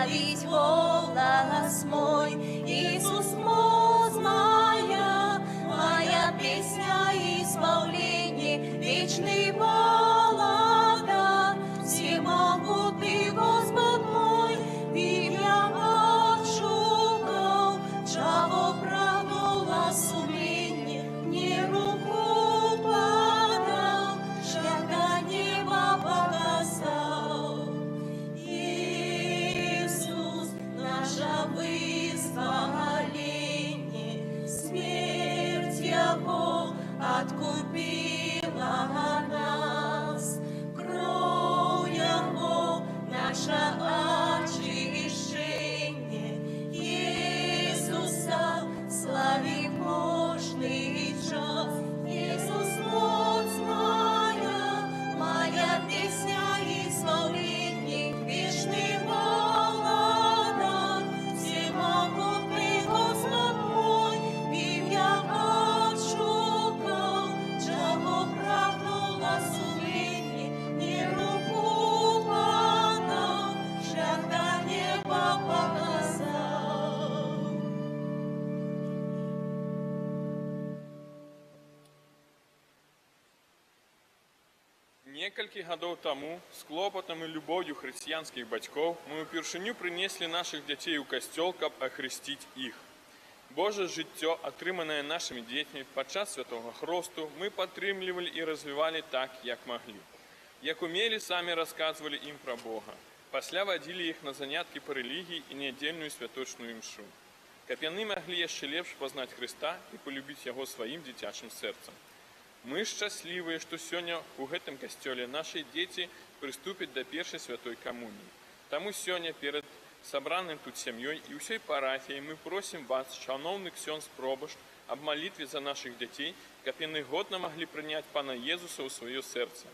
славить голос мой. Иисус, моз моя, моя песня избавления, вечный Бога, всемогутный Господь мой, имя отшукал, чего прагнула сумление, мне руку подал, шляха неба показал. Иисус, наше вызволение, смерть Его откупила нас, кровь Его наше очищение, Иисуса слави мощный час. Иисус, моц моя, моя песня избавления, вечный Бога, всемогутный Господь мой, имя отшукал, чего прагнула сумление, мне руку подал, шлях до неба показал. Некалькі гадоў таму з клопатам і любоўю хрысціянскіх бацькоў мы ўпершыню прынеслі нашых дзяцей у касцёл, каб ахрысціць іх. Божае жыццё, атрыманае нашымі дзецьмі падчас святога хросту, мы падтрымлівалі і развівалі так, як маглі. Як умелі, самі расказвалі ім пра Бога. Пасля вадзілі іх на заняткі па рэлігіі і нядзельную святочную імшу, каб яны маглі яшчэ лепш пазнаць Хрыста і полюбіць Яго сваім дзіцячым сэрцам. Мы шчаслівыя, што сёння ў гэтым касцёле нашы дзеці прыступяць да першай святой камуніі. Таму сёння перад сабраным тут сям'ёй і ўсёй парафіяй мы просім вас, шаноўны ксёндз пробашч, аб малітве за нашых дзяцей, каб яны годна маглі прыняць Пана Езуса ў сваё сэрца,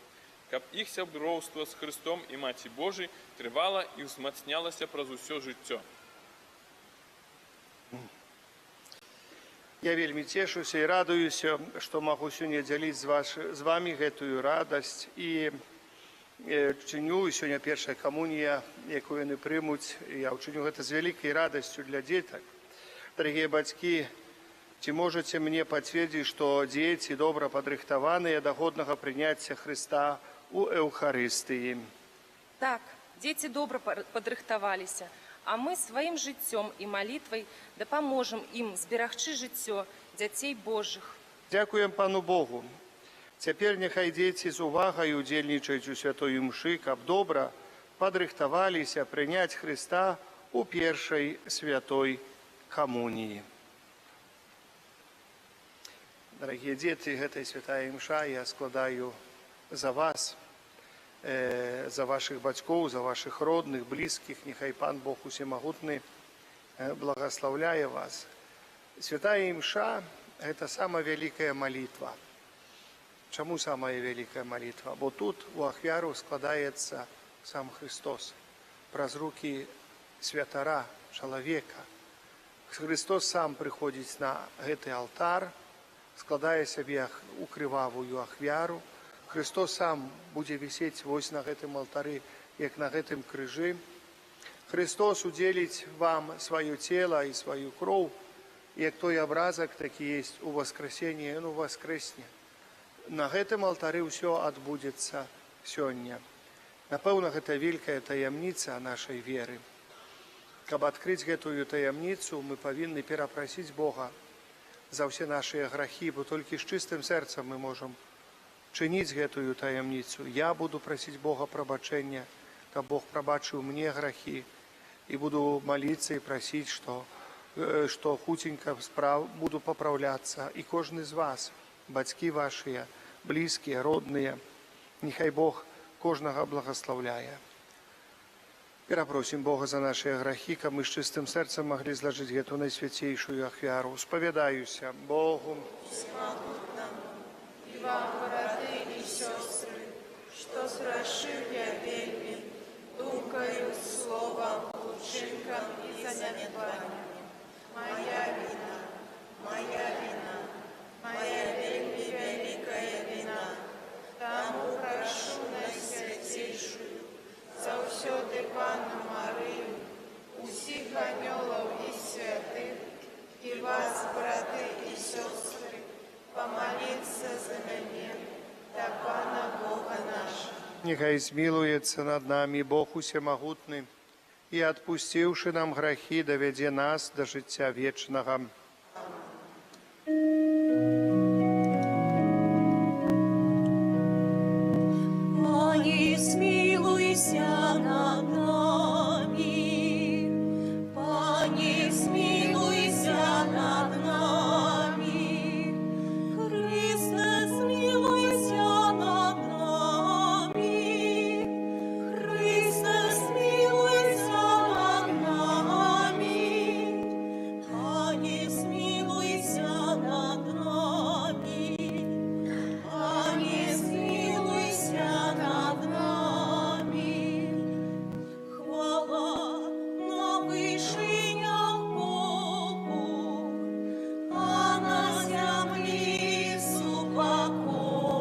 каб іх сяброўства з Хрыстом і Маці Божай трывала і ўзмацнялася праз усё жыццё. Я вельмі цешуся і радуюся, што магу сёння дзяліць з вамі гэтую радасць і чыню сёння першая камунія, якую яны прымуць. Я ўчыню гэта з вялікай радасцю для дзетак. Дарагія бацькі, ці можаце мне пацвердзіць, што дзеці добра падрыхтаваныя да годнага прыняцця Хрыста ў Эўхарыстыі? Так, дзеці добра падрыхтаваліся, а мы сваім жыццём і малітвай дапаможам ім зберагчы жыццё дзяцей Божых. Дзякуем Пану Богу. Цяпер няхай дзеці з увагай удзельнічаюць у святой імшы, каб добра падрыхтаваліся прыняць Хрыста ў першай святой камуніі. Дарагія дзеці, гэтая святая імша я складаю за вас, за ваших бацькоў, за ваших родных, блізкіх. Нехай Пан Бог усемагутны благословляе вас. Святая імша – гэта самая вялікая малітва. Чаму самая вялікая малітва? Бо тут у ахвяру складаецца сам Христос праз рукі святара, чалавека. Христос сам прыходзіць на гэты алтар, складае сябе у крывавую ахвяру. Христос сам будзе вісець вось на гэтым алтары, як на гэтым крыжы. Христос удзеліць вам сваё цела і сваю кроў, як той абразак, такі ёсць у воскресенні, ён воскрэсне. На гэтым алтары ўсё адбудзецца сёння. Напэўна, гэта вялікая таямніца нашай веры. Каб адкрыць гэтую таямніцу, мы павінны перапрасіць Бога за ўсе нашыя грахі, бо толькі з чыстым сэрцам мы можам чыніць гэтую таямніцу. Я буду прасіць Бога прабачэння, каб Бог прабачыў мне грахі, і буду маліцца і прасіць, што хуценька буду папраўляцца. І кожны з вас, бацькі вашыя, блізкія, родныя, нехай Бог кожнага благаслаўляе. Перапросім Бога за нашыя грахі, каб мы з чыстым сэрцам маглі злажыць гэту найсвяцейшую ахвяру. Спавядаюся Богу. Вам, браты и сестры, что сгрешил я вельми, думкою, словом, учинком и занятованием. Моя вина, моя вельми великая вина. Тому прошу Найсвятейшую, за всюди Панну Марию, Нехай змилуется над нами Бог усемагутны, и, отпустивши нам грехи, доведе нас до життя вечного. Пане, смилуйся над нами. Пане, смилуйся над нами. Христе, смилуйся над нами. Христе, смилуйся над нами. Пане, смилуйся над нами. Пане, смилуйся над нами. Хвала на вышинях Богу, а на землі супокой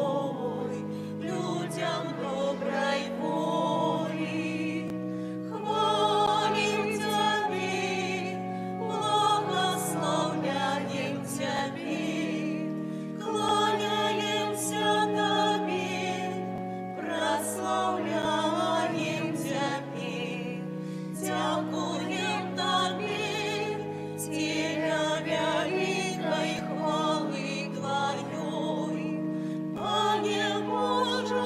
людям доброй волі. Хвалим Тебе, благословляем Тебе, кланяемся Тебе, прославляем Тебе, дякуем Тебе, Теля великой хвалы Твоей. Пане Боже,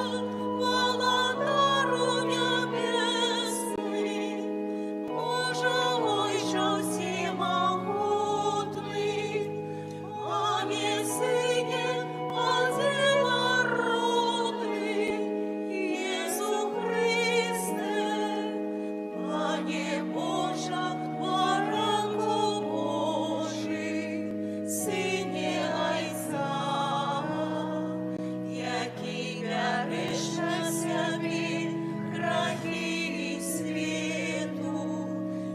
благодару небесный, Боже Ойче всемогутный, Пане Сыне одинородный, Иису Христе, Пане Боже, Баранку Божий, Сыне Отца, який береш на себе грехи світу,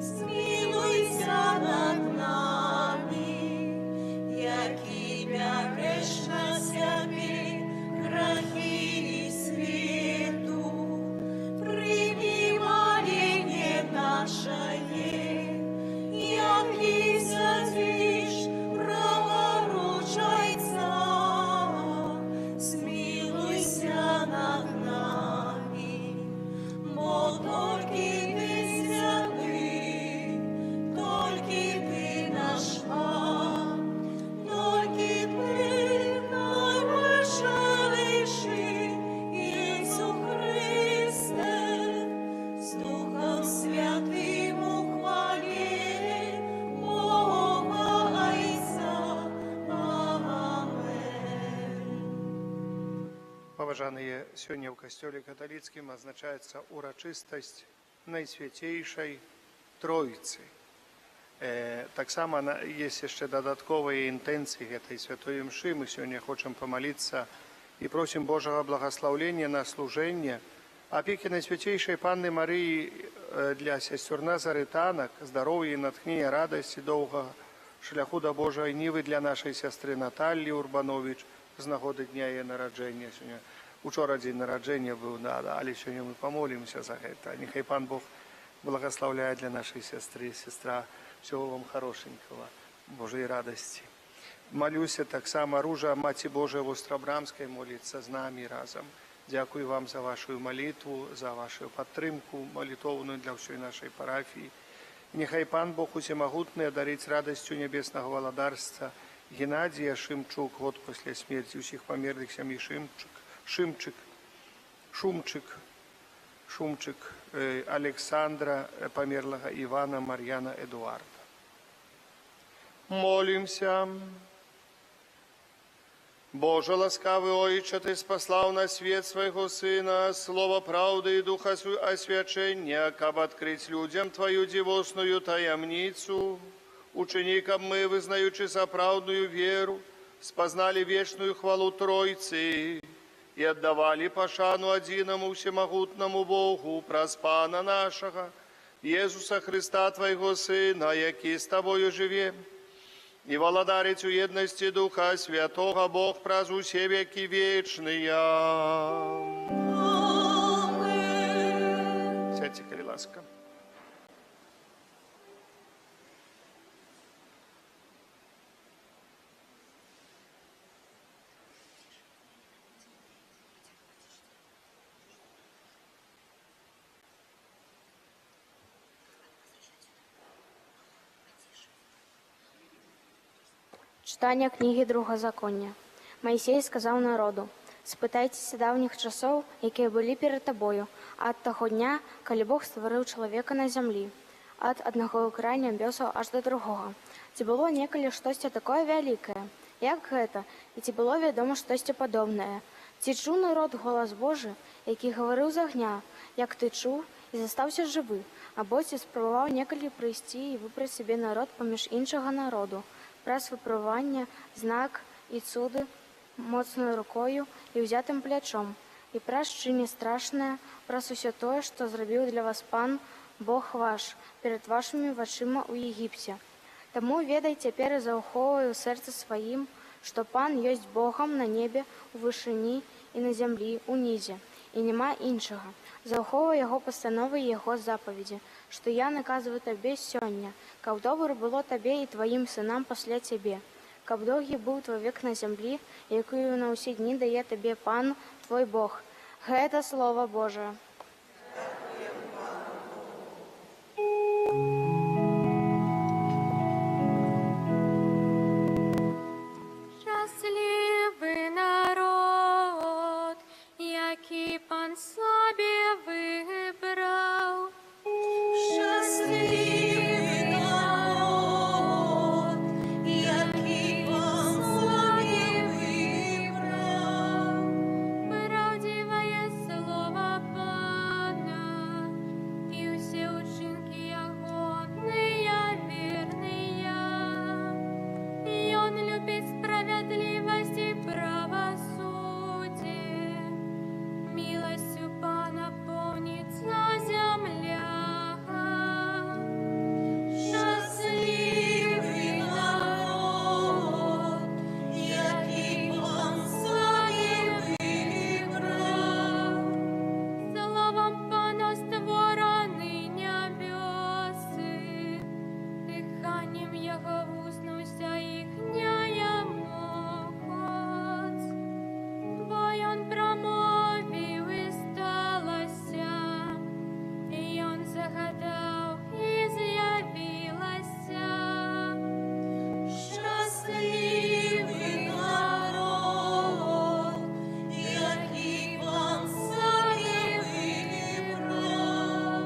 змилуйся над нами, який береш на себе грехи світу, прийми моління наше, який сидиш праворуч Отця, змилуйся над нами, бо тільки Ти святий, тільки Ти наш Пан, тільки Ти найважливіший, Ісус Христе, з Духом Святим у хвалі Бога Отця. Амен. Поважаныя, сёння ў касцёле каталіцкім адзначаецца урачыстасць Найсвяцейшай Троіцы. Таксама есть яшчэ дадатковыя інтэнцыі гэтай святой імшы. Мы сёння хочам памаліцца і просім Божага благаслаўлення на служэнне, апекі Найсвяцейшай Панны Марыі для сясцёр назарытанак, здароўя і натхнення, радасці, доўгага шляху да Божай нівы для нашай сястры Наталлі Урбанович з нагоды дня яе нараджэння. Сёння учора дзень нараджэння быў, але сёння мы памолімся за гэта. Нехай Пан Бог благословляет для нашей сестры. Сестра, всего вам хорошенького, Божьей радости. Молюся так само, Ружа, Маті Божия Вострабрамской, молится с нами разом. Дякую вам за вашу молитву, за вашу підтримку молитовную для всей нашей парафии. Нехай Пан Бог усемогутный одарить радостью небесного володарства Геннадия Шимчук, год после смерти всех померлых семьи Шумчик, Александра, померлого Ивана, Марьяна, Эдуарда. Молимся. Боже ласкавый Отче, Ты спаслал на свет Своего Сына, Слово правды и Духа освячения, каб открыть людям Твою дивосную таямницу. Ученикам мы, вызнаючи соправдную веру, спознали вечную хвалу Тройцы и отдавали пошану одиному всемогутному Богу, проспана нашего, Иисуса Христа, Твоего Сына, який с Тобою живе, и володарить у едности Духа Святого Бог празу все веки вечные. Аминь. Сядьте, коли ласка. Читання книги Другозаконня. Моїсей сказав народу: «Спитайтеся давніх часов, які були перед тобою, ад того дня, коли Бог створив чоловіка на землі, ад одного краю небесу аж до другого. Ці було неколи штосьці такое велике, як гэта, і ці було відомо штосьці подобне. Ці чув народ голос Божий, який говорив з огня, як ти чув, і застався живий, або ці спробував неколи прийти і вибрати собі народ поміж іншого народу, праз випробування, знак і цуди, моцною рукою і взятим плечом, і праз чині страшне, праз усе тое, що зробив для вас Пан, Бог ваш, перед вашими вачима у Єгипті. Тому ведай цяпер і зауховуй у серці своїм, що Пан єсть Богом на небі, у вишині і на землі, у низі, і нема іншого. Зауховуй Його постанови і Його заповіді, що я наказую тобі сьогодні, каб добре було тобі і твоїм синам після тебе, каб довгий був твій вік на землі, якою на усі дні дає тобі Пан, твій Бог». Гэта Слово Божие. Щасливий народ, який Пан собі вибрав. Щасливий народ, який Пан собі вибрав. Правдиве слово Пана, і усі учинки Його вірні. І Он любить справедливость і правосудие. Милостью Пана повнится земля. Щасливий народ, який Пан собі вибрав. Словом Пана створені небеси, диханням Його вуснуся їхняя мокоць. Бо Он промовив і сталося, і Он загадав і з'явилася. Щасливий народ, який Пан собі вибрав.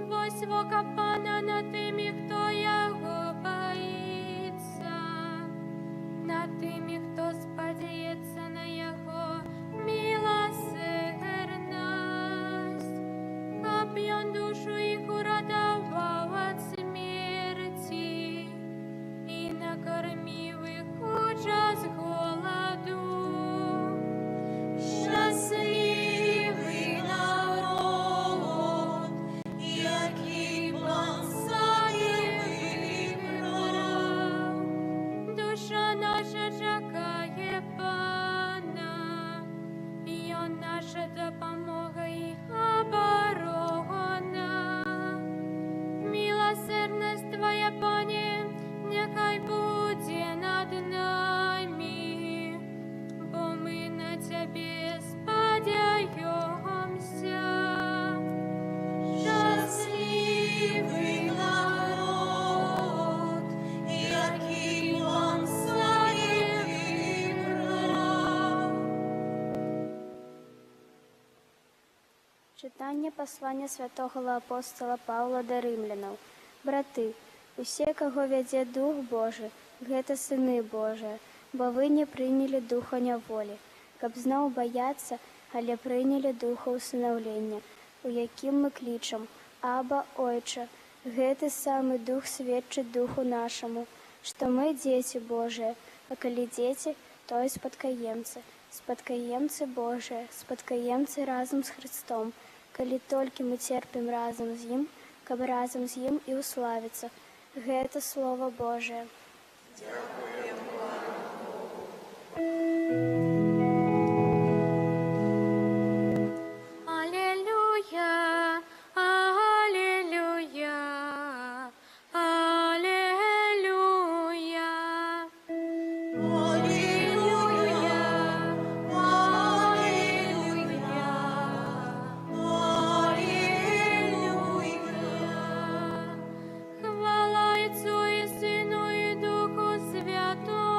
Вось вока Пана над тими, хто Його боїться, над тими, хто сподіється на Його милосердность. Об Он душу їх уратував від смерті і накормив їх у час голоду. Щасливий народ, який Пан собі вибрав. Душа наша чекає Пана, і Он наша допомога і оборона. Милосердность Твоя, Пане, нехай буде над нами, бо ми на Тебе сподяємося. Щасливий народ, який Пан собі вибрав. Читання послання святого апостола Павла до римлянаў. Браты, усе, каго вядзе Дух Божий, гэта сыны Божыя, бо вы не прынялі духа няволі, каб зноў баяцца, але прынялі духа усынаўлення, у якім мы клічам: «Аба, Ойче». Гэты самы дух сведчыць духу нашаму, што мы дзеці Божыя, а калі дзеці, то і спадкаемцы. Спадкаемцы Божыя, спадкаемцы разам з Христом, калі толькі мы церпім разам з ім, каб разам з ім і ўславіцца. Гэта Слово Божие. Аллилуйя, аллилуйя, аллилуйя. Аллилуйя, аллилуйя, аллилуйя. Хвала Отцу і Сину і Духу Святому.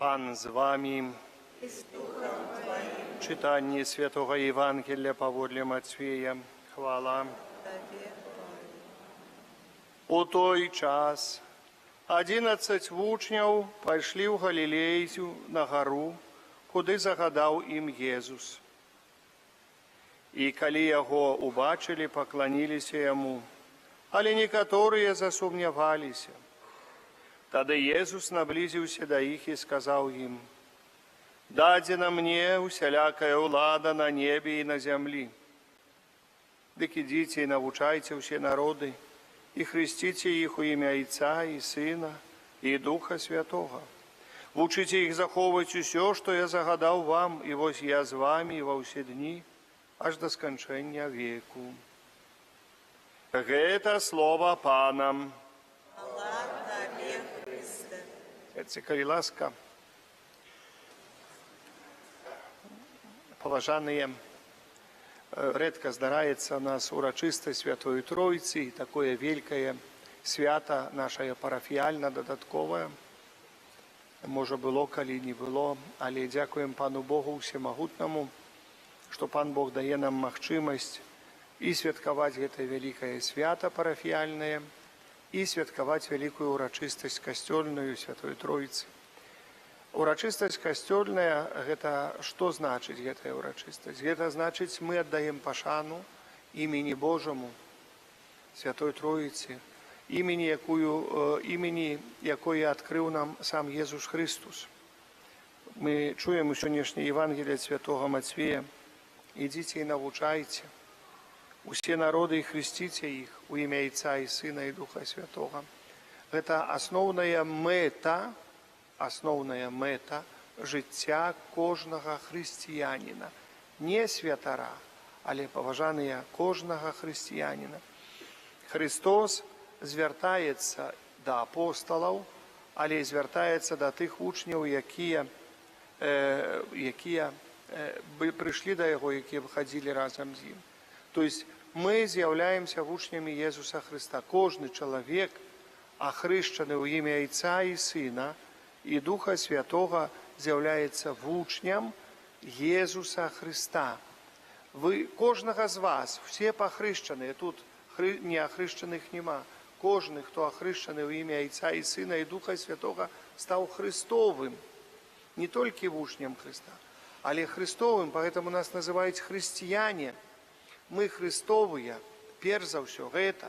Пан з вами. Читание Святого Евангелия паводле Матфея. Хвала. У той час 11 вучняў пайшлі ў Галілею на гару, куды загадаў ім Езус. І калі яго убачылі, пакланіліся яму, але некаторыя засумняваліся. Тады Езус наблізіўся да іх і сказаў ім: «Дадзена мне усялякая ўлада на небе і на зямлі. Дык ідзіце і навучайце ўсе народы, і хрысціце іх у імя Отца і Сына і Духа Святога. Вучыце іх захоўваць усё, што я загадаў вам, і вось я з вамі ва ўсе дні, аж да сканчэння веку». Гэта слова Пана. Калі ласка, паважаныя, рэдка здараецца у нас урачыстасць Святой Тройцы, такое вялікае свята нашае парафіяльна дадатковае. Можа, было, калі не было, але дзякуем Пану Богу Усемагутнаму, што Пан Бог дае нам магчымасць і святкаваць гэтае вялікае свята парафіяльнае, і святкаваць вялікую урачыстасць касцёльную Святой Тройцы. Урачыстасць касцёльная – гэта што значыць гэтая урачыстасць? Гэта значыць, мы аддаем пашану імені Божаму, Святой Троіцы, імені, якое адкрыў нам сам Езус Христус. Мы чуем у сённяшняй Евангеліі ад Святога Матвея: «Ідзіце і навучайце усе народы і хрысціце іх у імя Отца і Сына і Духа Святога». Гэта асноўная мэта жыцця кожнага хрысціяніна. Не святара, але, паважаныя, кожнага хрысціяніна. Христос звяртаецца да апосталаў, але звяртаецца да тых вучняў, якія прыйшлі да яго, якія выхадзілі разам з ім. То есть мы з'яўляемся вучнямі Езуса Христа. Кожны чалавек, ахрышчаны ў імя Отца і Сына і Духа Святога, з'яўляецца вучням Езуса Христа. Вы, кожнага з вас, все пахрышчаныя, тут неахрышчаных нема. Кожны, хто ахрышчаны ў імя Отца і Сына і Духа Святога, стаў Христовым. Не толькі вучням Христа, але Христовым, поэтому нас называюць хрысціяне. Мы христовыя, перш за ўсё, гэта.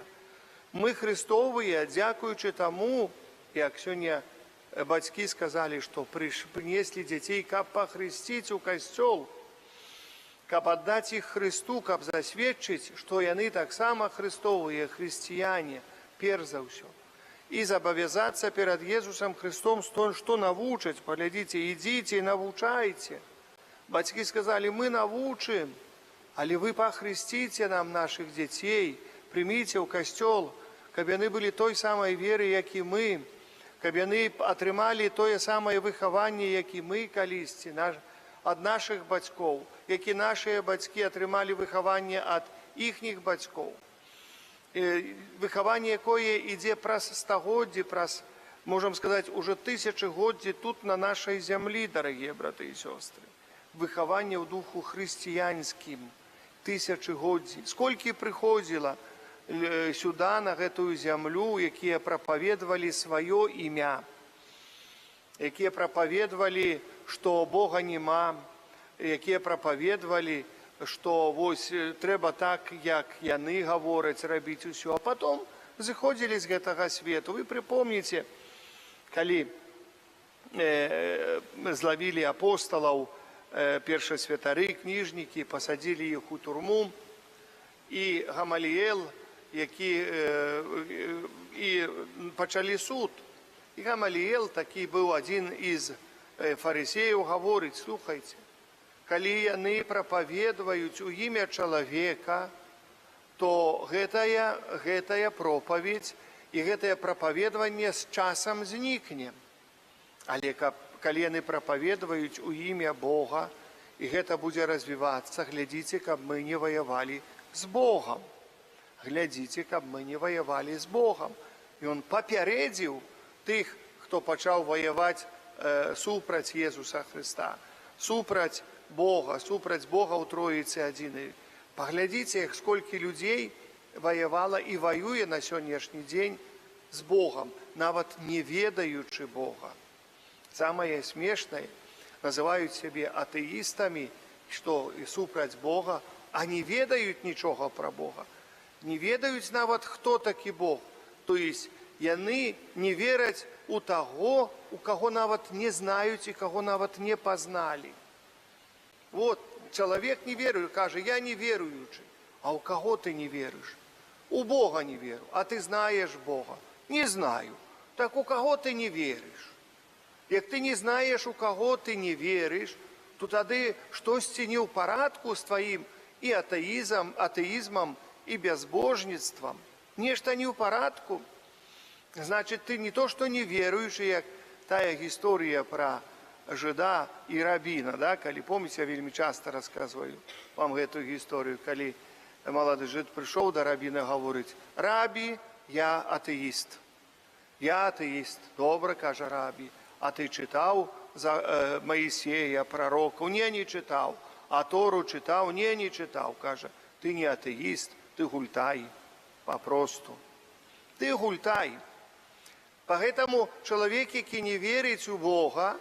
Мы христовыя, дзякуючы таму, як сёння бацькі сказалі, што прынеслі дзяцей, каб пахрысціць у касцёл, каб аддаць іх Христу, каб засведчыць, што яны таксама христовыя, хрысціяне, перш за ўсё. І забавязацца перад Езусам Христом, што навучаць, паглядзіце, ідзіце і навучайце. Бацькі сказалі: мы навучым, але вы пахрысціце нам нашых дзяцей, прыміце ў касцёл, каб яны былі той самай веры, як і мы, каб яны атрымалі тое самае выхаванне, як і мы калісьці, ад нашых бацькоў, як і нашыя бацькі атрымалі выхаванне ад іхніх бацькоў. Выхаванне, якое ідзе праз стагоддзі, праз, можам сказаць, уже тысячагоддзі тут на нашай зямлі, дарагія браты і сёстры. Выхаванне ў духу хрысціянскім, тысячагоддзі. Сколькі прыходзіла сюда, на гэтую зямлю, якія прапаведавалі сваё імя, якія прапаведавалі, што Бога нема, якія прапаведавалі, што вось трэба так, як яны гавораць, рабіць усё. А потом зыходзілі з гэтага свету. Вы прыпомніце, калі злавілі апосталаў, першасвятары, кніжнікі, пасадзілі іх у турму, і Гамаліэл, і пачалі суд. І Гамаліэл, такі быў адзін із фарысеяў, гаворыць: слухайце, калі яны прапаведваюць у імя чалавека, то гэтая пропаведь і гэтае прапаведаванне з часам знікне. Але калі яны прапаведваюць у імя Бога, і гэта будзе развівацца, глядзіце, каб мы не ваявалі з Богам. Глядзіце, каб мы не ваявалі з Богам. І ён папярэдзіў тых, хто пачаў ваяваць супраць Езуса Христа, супраць Бога ў Троіцы адзінай. Паглядзіце, сколькі людзей ваявала і ваюе на сённяшні дзень з Богом, нават не ведаючы Бога. Самае смешнае, называюць сябе атэістамі, што і супраць Бога, а не ведаюць нічога пра Бога. Не ведаюць нават, хто такі Бог. То есть яны не вераць у таго, у каго нават не знаюць і каго нават не пазналі. Вот, чалавек не веруе, кажа, я не веруючы. А у каго ты не верыш? У Бога не веру. А ты знаеш Бога? Не знаю. Так у каго ты не верыш? Як ты не знаеш, у каго ты не верыш, то тады штосьці не ў парадку з тваім і атэізмам, і бязбожніцтвам. Нешта не ў парадку. Значит, ты не то, што не веруючы, як тая гісторыя пра жыда і рабіна, да? Калі, помніце, я вельмі часта расказваю вам гэтую гісторыю, калі малады жыд прыйшоў да рабіна, гаворыць: рабі, я атэіст. Я атэіст. Добра, кажа рабі. А ты чытаў за Маісея, прарока? Не чытаў. А Тору чытаў? Не чытаў. Кажа, ты не атэіст, ты гультай. Папросту. Ты гультай. Поэтому чалавек, які не верыць у Бога,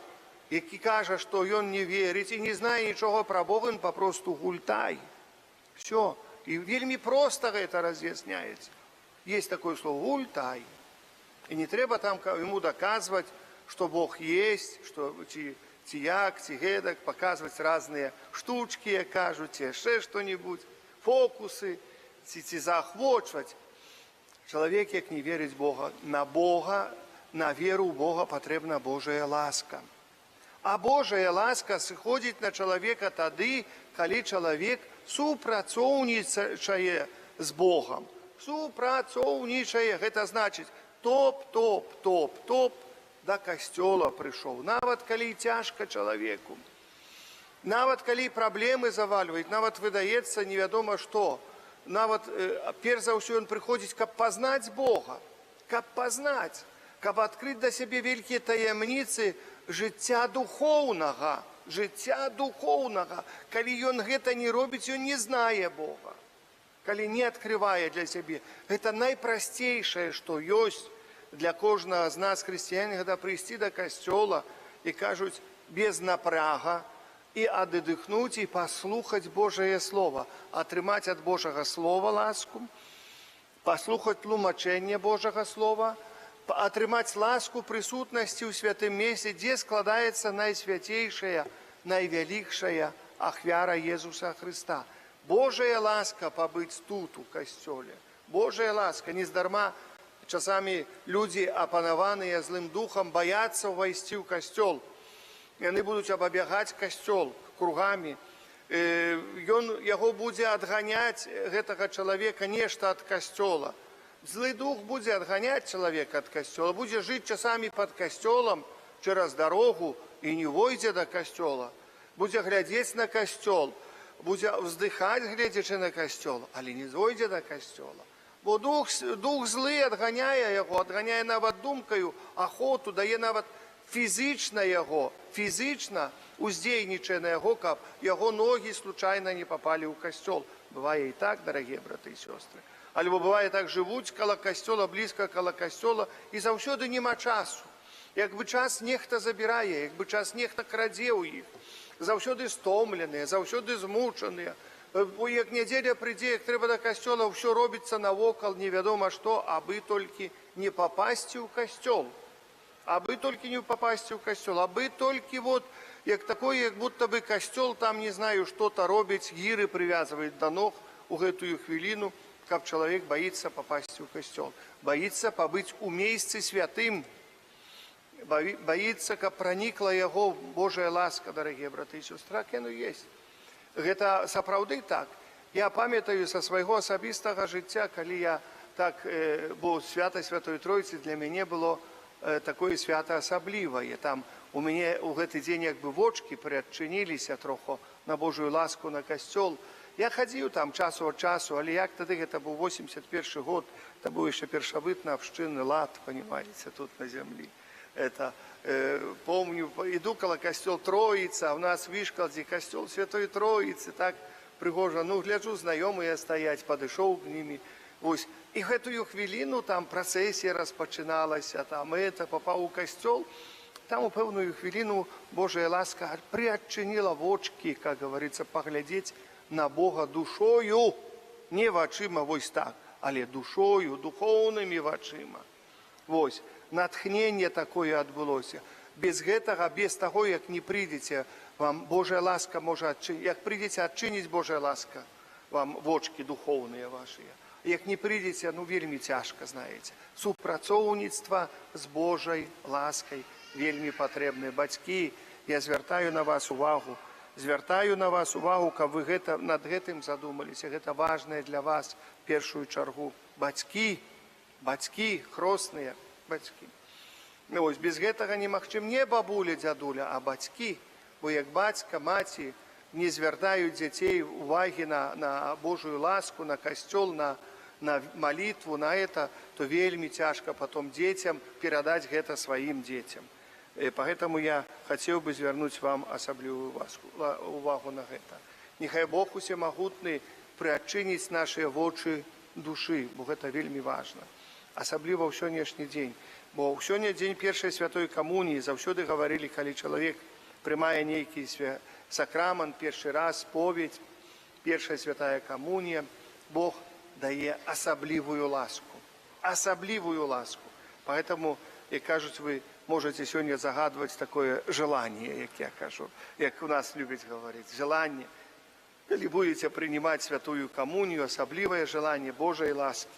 які кажа, што ён не верыць і не знае нічога пра Бога, ён папросту гультай. Все. І вельмі проста гэта раз'ясняецца. Есть такое слово «гультай». І не трэба там ему доказваць, што Бог есть, што ці як, ці гэтак, паказваць разныя штучкі, як кажуць, ці яшчэ што-небудзь, фокусы, ці заахвочваць. Чалавек, як не верыць Бога, на веру ў Бога патрэбна Божая ласка. А Божая ласка сыходзіць на чалавека тады, калі чалавек супрацоўнічае з Богом. Супрацоўнічае, гэта значыць топ да касцёла прыйшоў. Нават калі цяжка чалавеку, нават калі праблемы завальваюць, нават выдаецца невядома што, нават перш за ўсё ён прыходзіць, каб пазнаць Бога, каб пазнаць, каб адкрыць да сябе вялікія таямніцы жыцця духоўнага. Калі ён гэта не робіць, ён не знае Бога. Калі не адкрывае для сябе. Гэта найпрасцейшае, што ёсць для кожнага з нас, хрысціян, гэта прыйсці да касцёла і кажуць без напрага і аддыхнуць і паслухаць Божае Слова, атрымаць ад Божага Слова ласку, паслухаць тлумачэнне Божага Слова, атрымаць ласку прысутнасці ў святым месцы, дзе складаецца найсвяцейшая, найвялікшая ахвяра Езуса Христа. Божая ласка пабыць тут, у касцёле. Божая ласка. Нездарма часамі людзі, апанаваныя злым духам, баяцца ўвайсці ў касцёл. Яны будуць абабягаць касцёл кругамі. Яго будзе адганяць гэтага чалавека нешта ад касцёла. Злы дух будзе адганяць чалавека ад касцёла, будзе жыць часамі пад касцёлам цераз дарогу і не войдзе да касцёла. Будзе глядзець на касцёл, будзе ўздыхаць, гледзячы на касцёл, але не зойдзе да касцёла. Бо дух злы адганяе яго, адганяе нават думкаю, ахоту, дае нават фізічна уздзейнічае на яго, каб яго ногі случайна не папалі ў касцёл. Бывае і так, дарагія браты і сёстры. Альбо бывае так, жывуць каля касцёла, блізка каля касцёла, і заўсёды няма часу. Як бы час нехта забірае, як бы час нехта крадзе ў іх. Заўсёды стомленыя, заўсёды змучаныя. Бо як нядзеля прыйдзе, як трэба да касцёла, ўсё робіцца навокал, невядома што, абы толькі не папасці ў касцёл. Абы толькі не папасці ў касцёл, абы толькі вот, як такое, як будто бы касцёл там, не знаю, што-то робіць, гіры прывязваюць да ног у гэтую хвіліну, каб чалавек баіцца папасці ў касцёл. Баіцца пабыць у месцы святым. Баіцца, каб пранікла яго Божая ласка, дарагія браты і сёстры. Так яно ёсць. Гэта сапраўды так. Я памятаю са свайго асабістага жыцця, калі я так, бо свята Святой Тройцы для мяне было такое свята асаблівае. Там у мяне ў гэты дзень як бы вочкі прыадчыніліся троху на Божую ласку, на касцёл. Я хадзіў там часу ад часу, але як тады гэта быў 81 год, это быў яшчэ першабытна абшчынны лад, панімаеце, тут на зямлі. Это, помню, иду около костел Троица, а у нас в Вишкалдзе костел Святой Троицы, так пригожа. Ну, гляджу, знайомые стоять, подышоў к ними. Вось. І гэтую хвіліну там працэсія распачыналася, там это, попаў у костел. Там у пэўную хвіліну Божая ласка приадчыніла вочки, как говорится, поглядеть на Бога душою, не вачыма вось так, але душою, духоўнымі вачыма. Вось, натхненне такое адбылося. Без гэтага, без таго, як не прыйдзеце, вам Божая ласка можа адчыніць. Як прыйдзеце адчыніць Божая ласка, вам вочки духоўныя вашыя. Як не прыйдзеце, ну вельмі цяжка, знаеце. Супрацоўніцтва з Божай ласкай вельмі патрэбныя. Бацькі, я звяртаю на вас увагу, каб вы над гэтым задумаліся. Гэта важнае для вас в першую чаргу. Бацькі, хросныя бацькі. Ну, ось, без гэтага немагчым не бабуля, дзядуля, а бацькі. Бо як бацька, маці не звяртаюць дзяцей увагі на Божую ласку, на касцёл, на молитву, на это, то вельмі цяжка потом дзецям перадаць гэта сваім дзецям. Поэтому я хотел бы звярнуць вам асаблівую увагу на гэта. Нехай Бог усемагутны прыадчыніць нашыя вочы душы, бо гэта вельмі важна. Асабліва ў сённяшні дзень. Бо ў сёння дзень першай святой камуніі заўсёды гаварылі, калі чалавек прымае нейкі сакрамент, першы раз, споведь, першая святая камунія, Бог дае асаблівую ласку. Асаблівую ласку. Поэтому, як кажуць, вы можете сегодня загадывать такое желание, как я кажу, как у нас любят говорить, желание. Или будете принимать святую коммунию, особливое желание Божьей ласки.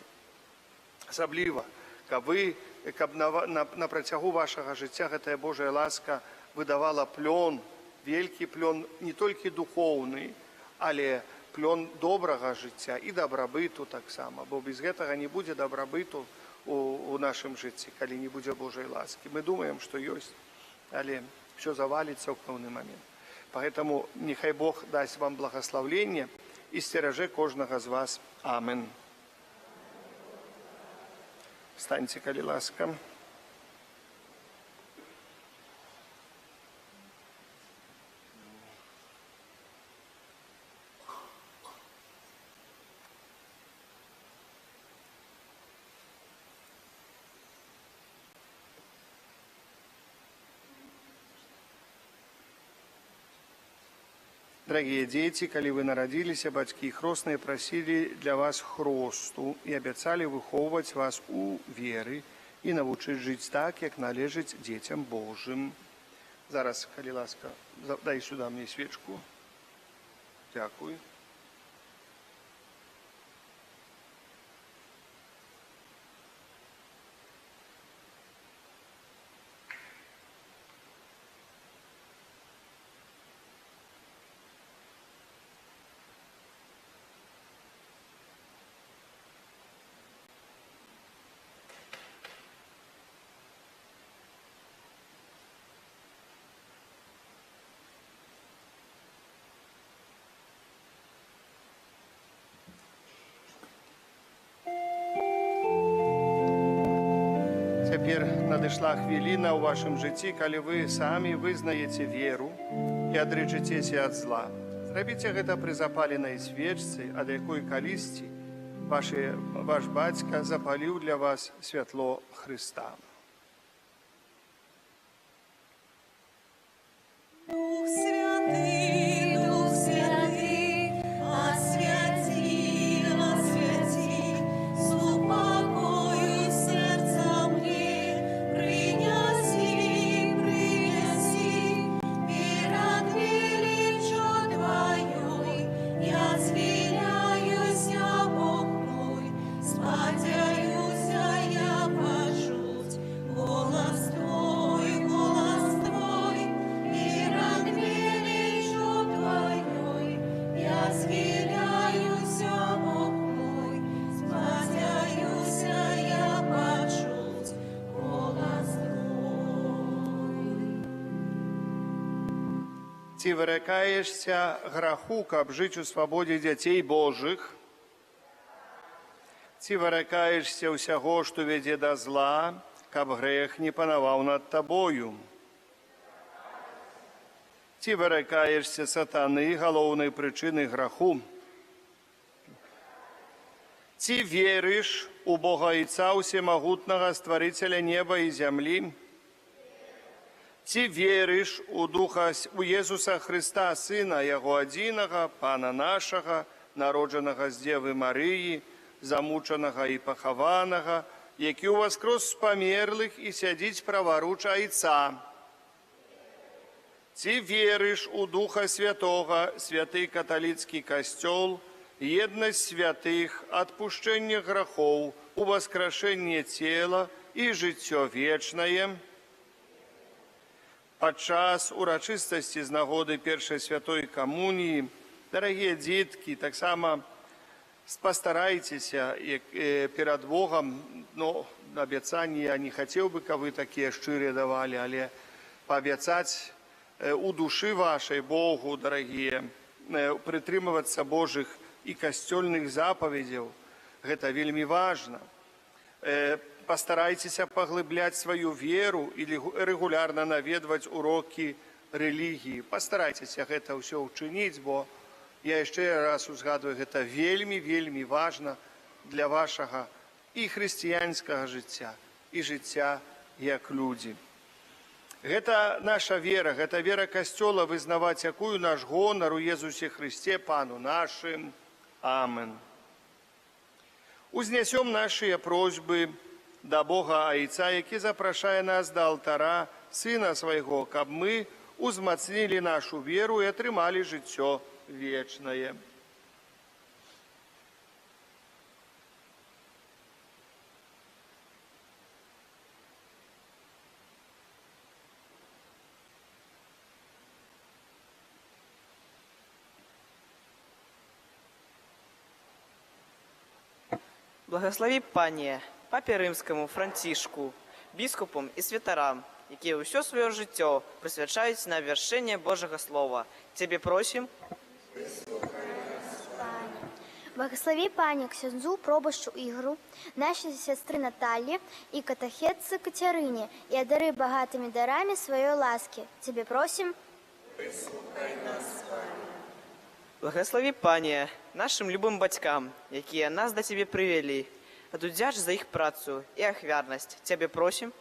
Особливо, каб на протягу вашего життя эта Божья ласка выдавала плен, великий плен, не только духовный, але плен доброго життя и добробыту так само. Бо без этого не будет добробыту у нашем житті, коли не буде Божої ласки. Ми думаємо, що є, але все завалиться в певний момент. Поэтому нехай Бог дасть вам благословлення і стереже кожного з вас. Амин. Встаньте, коли ласка. Дорогие дети, коли вы народились, бацькі хросныя просили для вас хросту и обещали выховывать вас у веры и научить жить так, как належит детям Божьим. Зараз, коли ласка, дай сюда мне свечку. Дякую. Цяпер надышла хвіліна ў вашым жыцці, калі вы самі вызнаеце веру і адрычыцеся ад зла. Зрабіце гэта пры запаленай свечцы, ад якой калісьці ваш бацька запаліў для вас святло Хрыста. Дух Святый, освяти, с упокою сердца мне, принеси, перед величием Твоей, я свиляюсь, Бог мой, спадяюсь я пожуть, голос Твой, перед величием Твоей, я свиляюсь, Бог мой, спадяюсь я пожуть, голос Твой. Ці выракаешся граху, каб жыць у свабодзе дзяцей Божых? Ці выракаешся ўсяго, што вядзе да зла, каб грэх не панаваў над табою. Ці выракаешся сатаны, галоўнай прычыны граху? Ці верыш у Бога Айца Усемагутнага, Стварыцеля неба і зямлі? Ці верыш у Езуса Хрыста, Сына Яго адзінага, Пана нашага, народжанага з Дзевы Марыі, замучанага і пахаванага, які ўваскрос з памерлых і сядзіць праваруч Айца? Ці верыш у Духа Святога, святы каталіцкі касцёл, еднасць святых, адпушчэнне грахоў, уваскрашэнне цела і жыццё вечнае? Падчас урачыстасці з нагоды першай святой камуніі, дарагія дзеткі, таксама пастарайцеся перад Богам, абяцанні я не хацеў бы, каб вы такія шчырыя давалі, але паабяцаць у душы вашай Богу, дарагія, прытрымвацца Божых і касцёльных запаведзяў. Гэта вельмі важна. Пастарайцеся паглыбляць сваю веру і рэгулярна наведваць урокі рэлігіі. Пастарайцеся гэта ўсё ўчыніць, бо я яшчэ раз узгадваю, гэта вельмі, вельмі важна для вашага і хрысціянскага жыцця, і жыцця як людзі. Гэта наша вера, гэта вера касцёла, вызнаваць якую наш гонар у Езусе Хрысце, Пану нашым. Амен. Узнясём нашыя просьбы да Бога Айца, які запрашае нас да алтара Сына свайго, каб мы узмацнілі нашу веру і атрымалі жыццё вечнае. Благослови, Пане, Папе Римскому, Францішку, біскупам і святарам, які ўсё сваё жыццё прысвячаюць на вяршэнне Божага Слова. Цябе просім. Благослови, Пане, ксяндзу пробашчу Ігору, нашай сястры Наталлі і катахетцы Кацярыне, і адарый багатымі дарамі сваёй ласкі. Цябе просім. Благослови, Пане, нашым любым бацькам, якія нас да Цябе прывялі, адудзяч за іх працу і ахвярнасць. Цябе просім.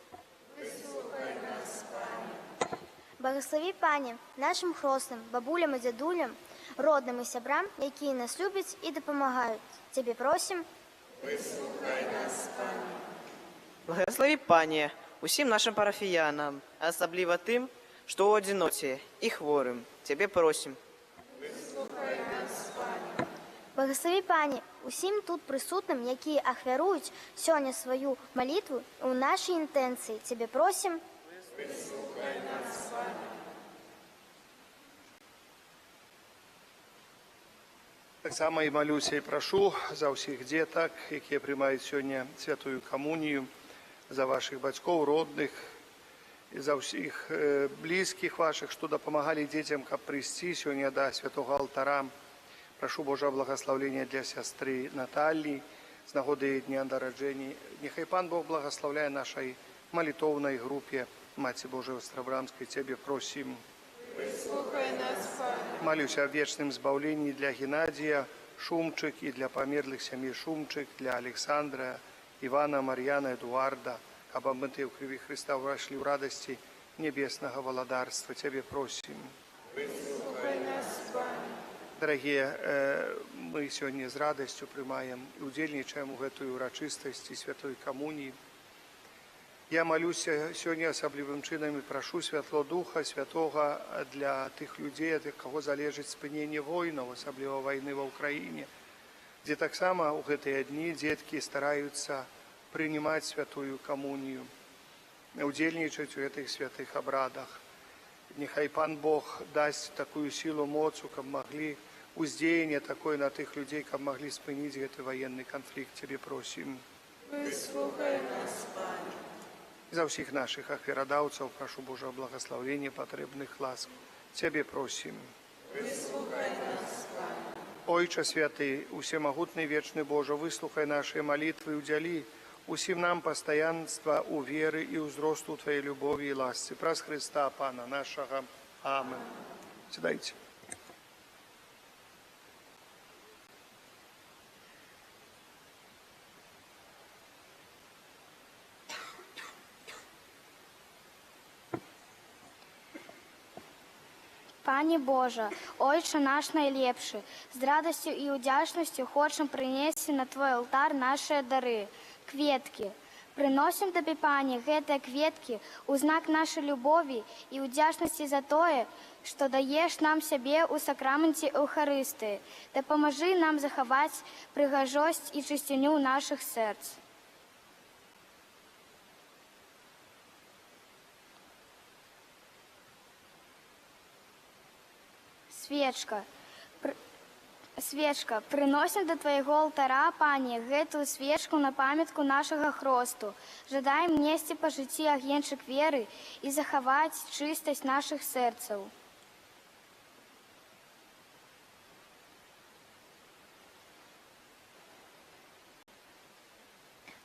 Благослови, Пане, нашым хросным, бабулям і дзядулям, родным і сябрам, якія нас любяць і дапамагаюць. Цябе просім. Благослови, Пане, усім нашым парафіянам, асабліва тым, што ў адзіноце і хворым. Цябе просім. Благослови, Пане, усім тут прысутным, якія ахвяруюць сёння сваю малітву ў нашай інтэнцыі. Цябе просім. Таксама і малюся і прашу за ўсіх дзетак, якія прымаюць сёння святую камунію, за вашых бацькоў, родных, і за ўсіх блізкіх вашых, што дапамагалі дзецям, каб прыйсці сёння да святога алтара. Прашу Божа благословлення для сястры Наталлі з нагоды дня нараджэння. Нехай Пан Бог благословляе нашай малітоўнай групе Маці Божай Острабрамскай. Цябе просім. Выслухай нас, Пане. Малюся аб вечным збаўленні для Геннадія Шумчык і для памерлых сямей Шумчык, для Александра, Івана, Мар'яна, Эдуарда, каб абмытыя ў крыві Хрыста ўвайшлі ў радасці небеснага валадарства. Цябе просім. Выслухай нас, Пане. Дарагія, мы сёння з радасцю прымаем і удзельнічаем у гэтую урачыстасці святой камуніі. Я малюся сёння асаблівым чынам і прашу святло Духа Святога для тых людзей, ад каго залежыць спыненне войнаў, асабліва вайны ва ўкраіне, дзе таксама ў гэтыя дні дзеткі стараюцца прынимаць святую камунію, удзельнічаць у гэтых святых абрадах. Нехай Пан Бог дасць такую сілу, моцу, каб маглі уздзеянне такое на тых людзей, каб маглі спыніць гэты ваенны канфлікт. Цябе просім. Выслухай нас, Пане. За ўсіх нашых ахвярадаўцаў прашу Божа благословення патрэбных ласк. Цябе просім. Выслухай нас, Пане. Ойча святы, усемагутны вечны Божа, выслухай нашыя малітвы і ўдзялі Усім нам пастаянства у веры і ўзросту Твоей любові і ласцы. Праз Христа, Пана нашага. Амин. Сідайте. Пане Божа, Ойче наш найлепшы, з радасцю і ўдзячнасцю хочам прынесці на Твой алтар нашыя дары, кветкі. Прыносім Табе, Пане, гэтыя кветкі ў знак нашай любові і ўдзячнасці за тое, што даеш нам сябе ў сакраменце Эўхарыстыі. Дапамажы нам захаваць прыгажосць і чысціню нашых сэрц. Свечка, прыносім да Твайго алтара, Пане, гэтую свечку на памятку нашага хросту. Жадаем несці па жыцці агеньчык веры і захаваць чыстасць нашых сэрцаў.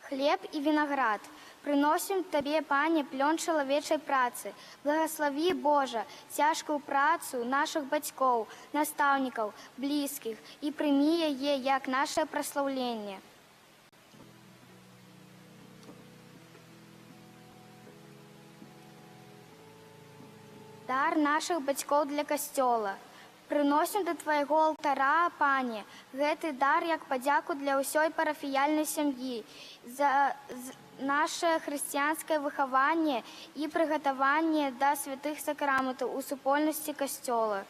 Хлеб і вінаград. Прыносім Табе, Пане, плён чалавечай працы. Благаславі, Божа, цяжкую працу нашых бацькоў, настаўнікаў, блізкіх і прымі яе як нашае праслаўленне. Дар нашых бацькоў для касцёла. Прыносім да Твайго алтара, Пане, гэты дар як падзяку для ўсёй парафіяльнай сям'і за наше хрысціянскае выхаванне і прыгатаванне да святых сакраментаў у супольнасці касцёла.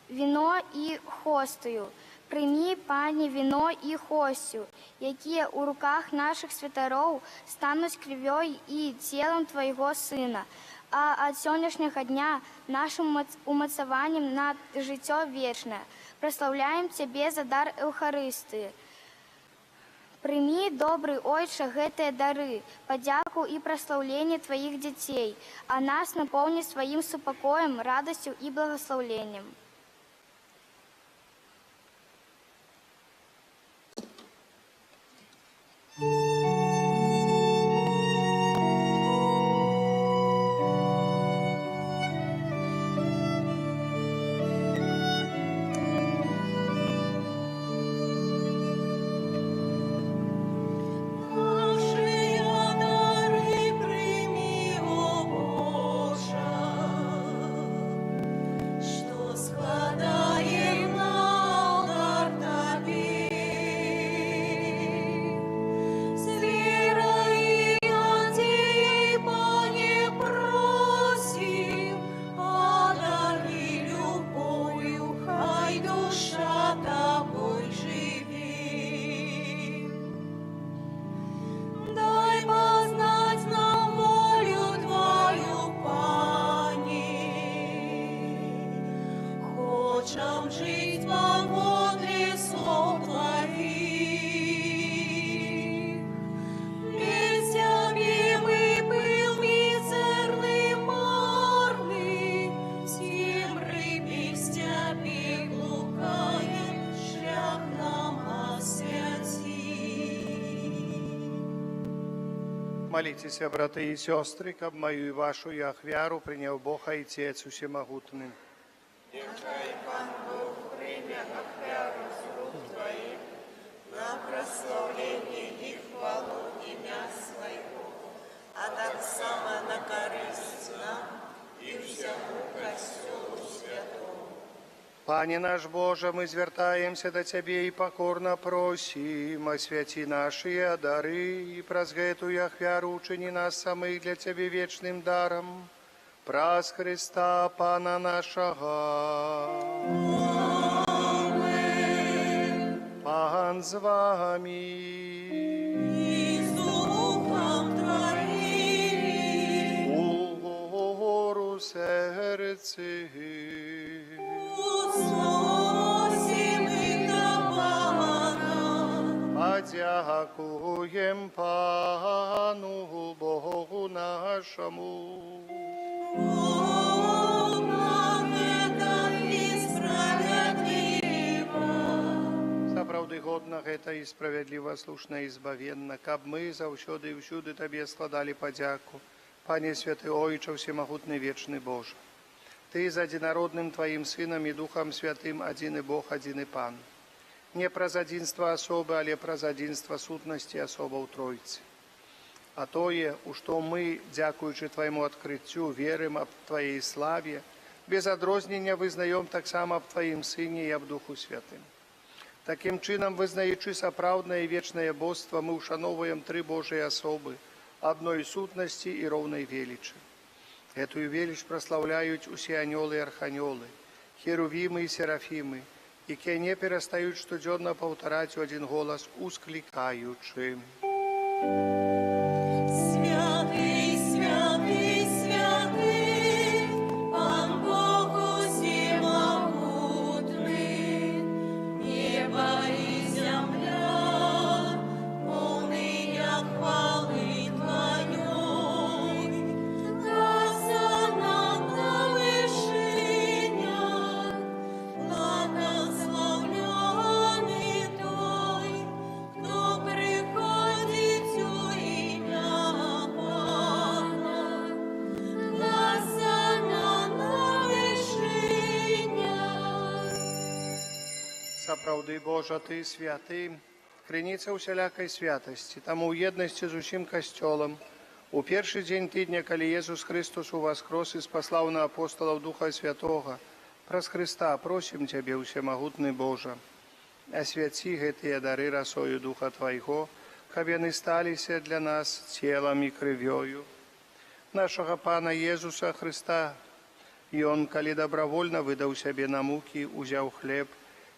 Віно і хостыю. Прымі, Пане, віно і хосцю, якія ў руках нашых святароў стануць крывёй і целам Твайго Сына, а ад сённяшняга дня нашым умацаваннем на жыццё вечнае. Праслаўляем Цябе за дар Эўхарыстыі. Прымі, добры Ойча, гэтыя дары, падзяку і праслаўленне Тваіх дзяцей, а нас напоўні сваім супакоем, радасцю і благаслаўленнем. Молитеся, браты и сестры, каб мою и вашу и ахвяру принял Бог Отец Всемогутный. Нехай Пан Бог прийме ахвяру з рук Твоїх на прославлення і хвалу ім'я Свого, а так само на користь нам і всьому Костюлу Святому. Пане наш Боже, мы звертаемся до Тебе и покорно просим, освяти наши дары, и праз гэтую ахвяру учини нас самых для Тебе вечным даром, праз Христа Пана нашего. Аминь. Пан з вами. І з Духом Твоїм. Угору серці. Подякуем Пану Богу нашему. Справді год годна гэта і справядліва слушна і збавенна, каб мы заўсёды і ўсюды Табе складалі падзяку, Пане святы Ойча, всемагутны вечны Божа. Ты з адзінародным Тваім Сынам і Духам Святым адзіны Бог, адзіны Пан. Не праз адзінства асобы, але праз адзінства сутнасці асобаў Тройцы. А тое, у што мы, дзякуючы Твайму адкрыццю, верым аб Тваей славе, без адрознення вызнаём таксама аб Тваім Сыне і аб Духу Святым. Такім чынам, вызнаючы сапраўднае і вечнае боства, мы ушаноўваем тры Божыя асобы, адной сутнасці і роўнай велічы. Гэтую веліч праслаўляюць усе анёлы і арханёлы, херувімы і серафімы, якія не перастаюць штодзённа паўтараць у адзін голас, усклікаючы. Святый, святый, святый, Пан Бог усемогутный, небо и земля, полные хвалы Твоей. Хосанна на вышинях, благословленный Той, кто приходит у имя Пана. Хосанна на вышинях. Сапраўды, Божа, Ты святы, крыніца усялякай святасці, таму ў еднасці з усім касцёлам, у першы дзень тыдня, калі Езус Христос уваскрос і спаслаў на апосталаў Духа Святога, праз Христа просім Цябе, усемагутны Божа, асвяці гэтыя дары расою Духа Твайго, каб яны сталіся для нас целам і крывёю нашага Пана Езуса Христа. Ён, калі дабравольна выдаў сябе на мукі, узяў хлеб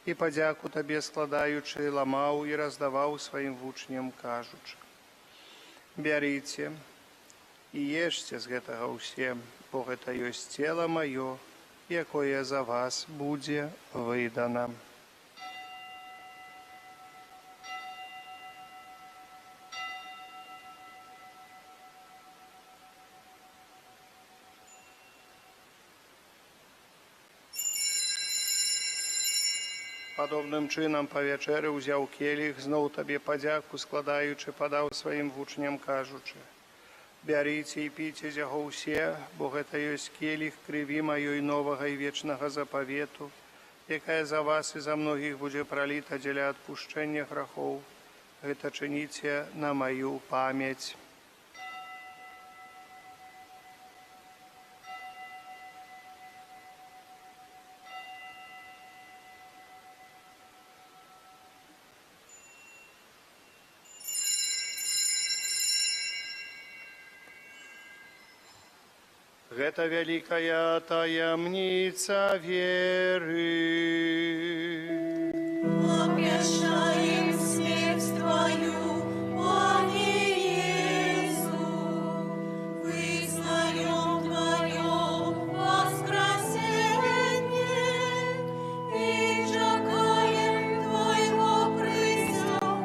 і падзяку Табе складаючы, ламаў і раздаваў сваім вучням, кажучы: бярыце і ешце з гэтага ўсе, бо гэта ёсць цела маё, якое за вас будзе выдана. Падобным чынам па вячэры ўзяў келіх, зноў Табе падзяку складаючы, падаў сваім вучням, кажучы: бярыце і піце з яго ўсе, бо гэта ёсць келіх крыві маёй новага і вечнага запавету, якая за вас і за многіх будзе праліта дзеля адпушчэння грахоў. Гэта чыніце на маю памяць. Гэта вялікая таямніца веры. Обещаем смерть Твою, Пане Иису, вызнаем Твое воскресение и чекаем Твоего призывания.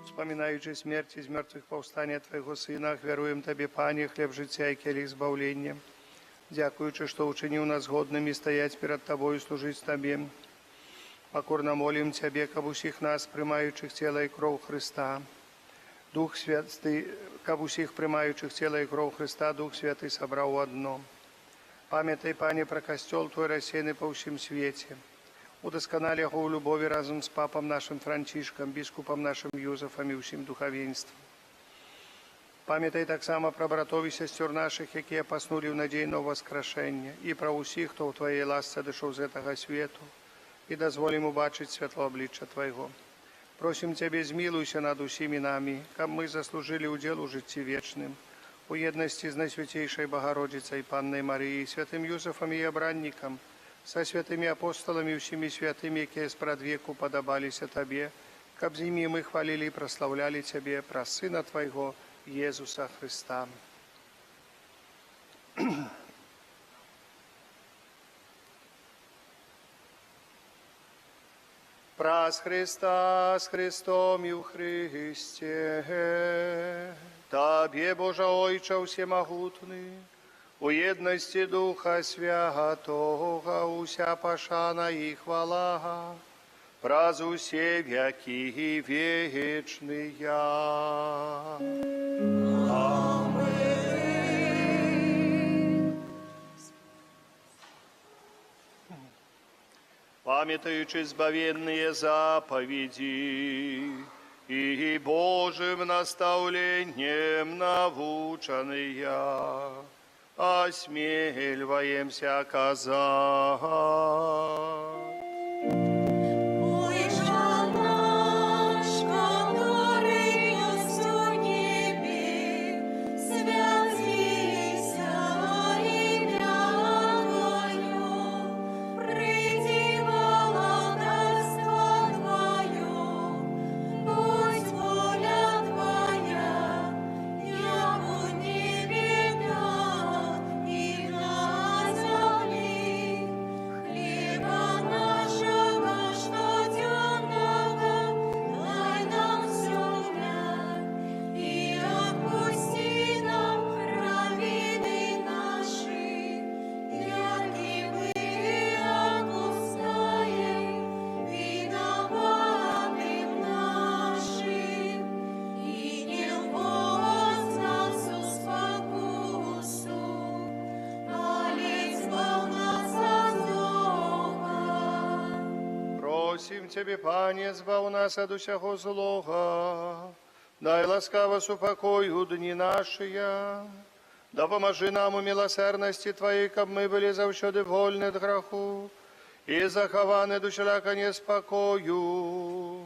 Вспоминаючи смерть из мертвых повстання Твоего Сына, веруем Табе, Пане, хлеб життя і келих збавлення. Дякуючи, що учинив нас годними стаять перед Тобою, служить Табе. Покорно молим Тебе, каб усіх нас, приймаючих тіло і кров Христа, Дух Святий, каб усіх приймаючих тіло і кров Христа, Дух Святий собрав одно. Пам'ятай, Пане, про костел Твой розсіяний по всім світі. Удосконали його у любові разом з папом нашим Францишком, біскупом нашим Юзефом і усім духовенством. Пам'ятай так само про братов і сестер наших, які поснули в надійного воскрешення, і про усіх, хто в Твоїй ласці дійшов з цього світу, і дозволим убачити світло обличчя Твоего. Просим Тебе, змилуйся над усіми нами, каб ми заслужили удел у житті вічним, у єдності з Найсвятейшою Богородицею Панною Марією, святим Юзефом і обранником, со святыми апостолами и всеми святыми, які спрадвеку подобалися Табе, каб з ними мы хвалили и прославляли Тебе, про Сына Твоего, Иисуса Христа. Праз Христа, с Христом и у Христе, Табе, Божа Ойча всемогутный, у єдності Духа Святого, уся пошана і хвала, праз усе веки вечные. Памятаючи збавенные заповеди и Божьим наставлением наученные, осмеливаемся казать. Просим Тебе, Пане, збав нас от усякого злого, дай ласкаво супокою дни наши, да поможи нам у милосердности Твоей, каб мы были завсёды вольны от греху и захованы до всяка неспокою,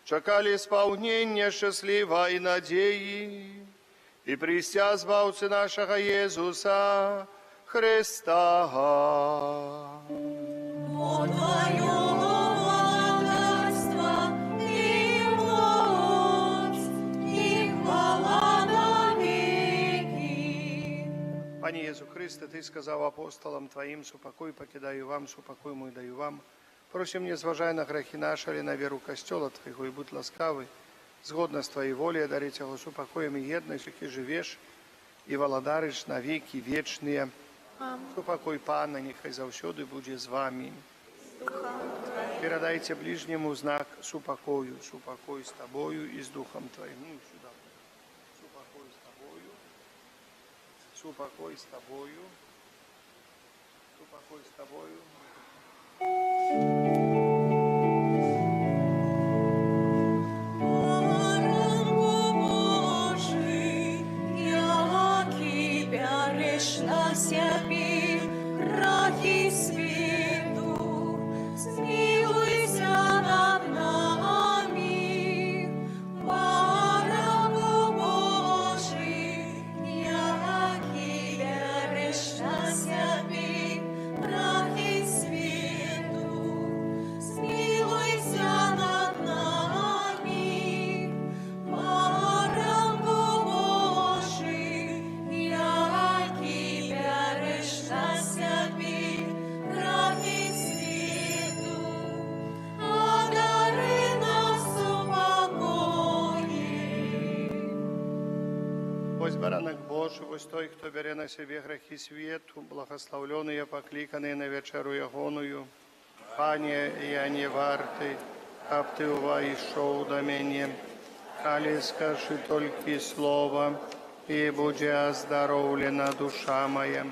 чекали исполнения счастлива и надеи, и прися збавцы нашего Иисуса Христа. По Твоему владарство и мощь, и хвала навеки. Пане Єсу Христе, Ти сказав апостолам Твоїм, супокой покидаю вам, супокой мой даю вам. Просим, не зважай на грехи наши, але на веру Костела Твоего, и будь ласкавый, згодно с Твоей волей, дарить его супокоем и едность, и живешь, и володариш на веки вечные. Супокой Пана, нехай завсёды буде з вами. Передайте ближнему знак супокою, супокой с Тобою и с Духом Твоим. Ну, сюда. Супокой с Тобою, супокой с Тобою, супокой с Тобою. Поранку Божий, яки береш на себе крахи світу, змилуйся над нами. Поранку Божий, яки береш на себе крахи світу, змилуйся над нами. Поранку Божий, яки береш на себе крахи світу, одари нас упокоїм. Ось баранок Божий, ось той, хто бере на себе грехи світу, благословлений, покликаний на вечеру ягоную. Пане, я не вартий, аб Ти увайшов до мене, але скажи тільки слово, і буде оздоровлена душа моя.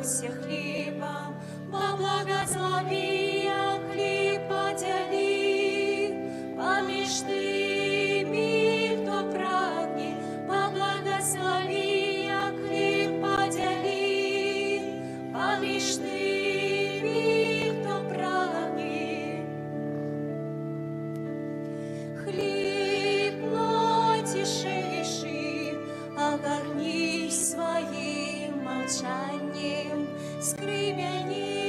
радуйся хлебом, поблагослови, хлеб подели, помеж тыми, кто прагнет, поблагослови, хлеб подели, помеж тыми, кто прагнет. Хлеб найтишейший, огорнись своим молчанием, скрипяни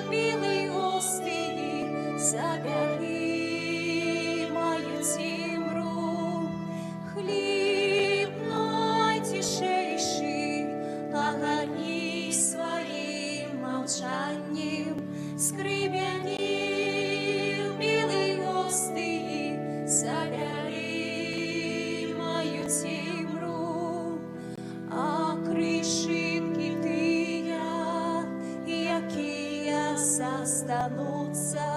белый остыни, забери мою темру. Хлеб найтишейший, огорнись своим молчанием, скрипяни белый остыни, забери мою темру. А кришинки тыя, якія застануться,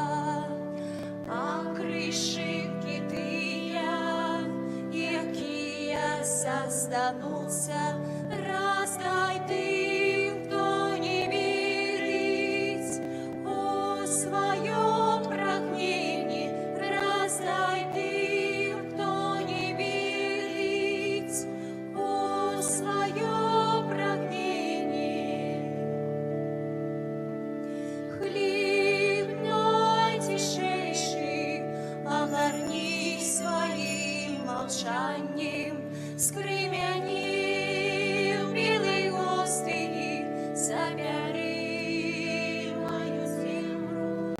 а кришинки тыя, якія застануться, раздай тым, хто не верить у своем прагнении, раздай тым, кто не верить у своем прагнении. Хлеб найтишейший, огорнись своим молчанием, скрипяни белой остыни, забери мою землю.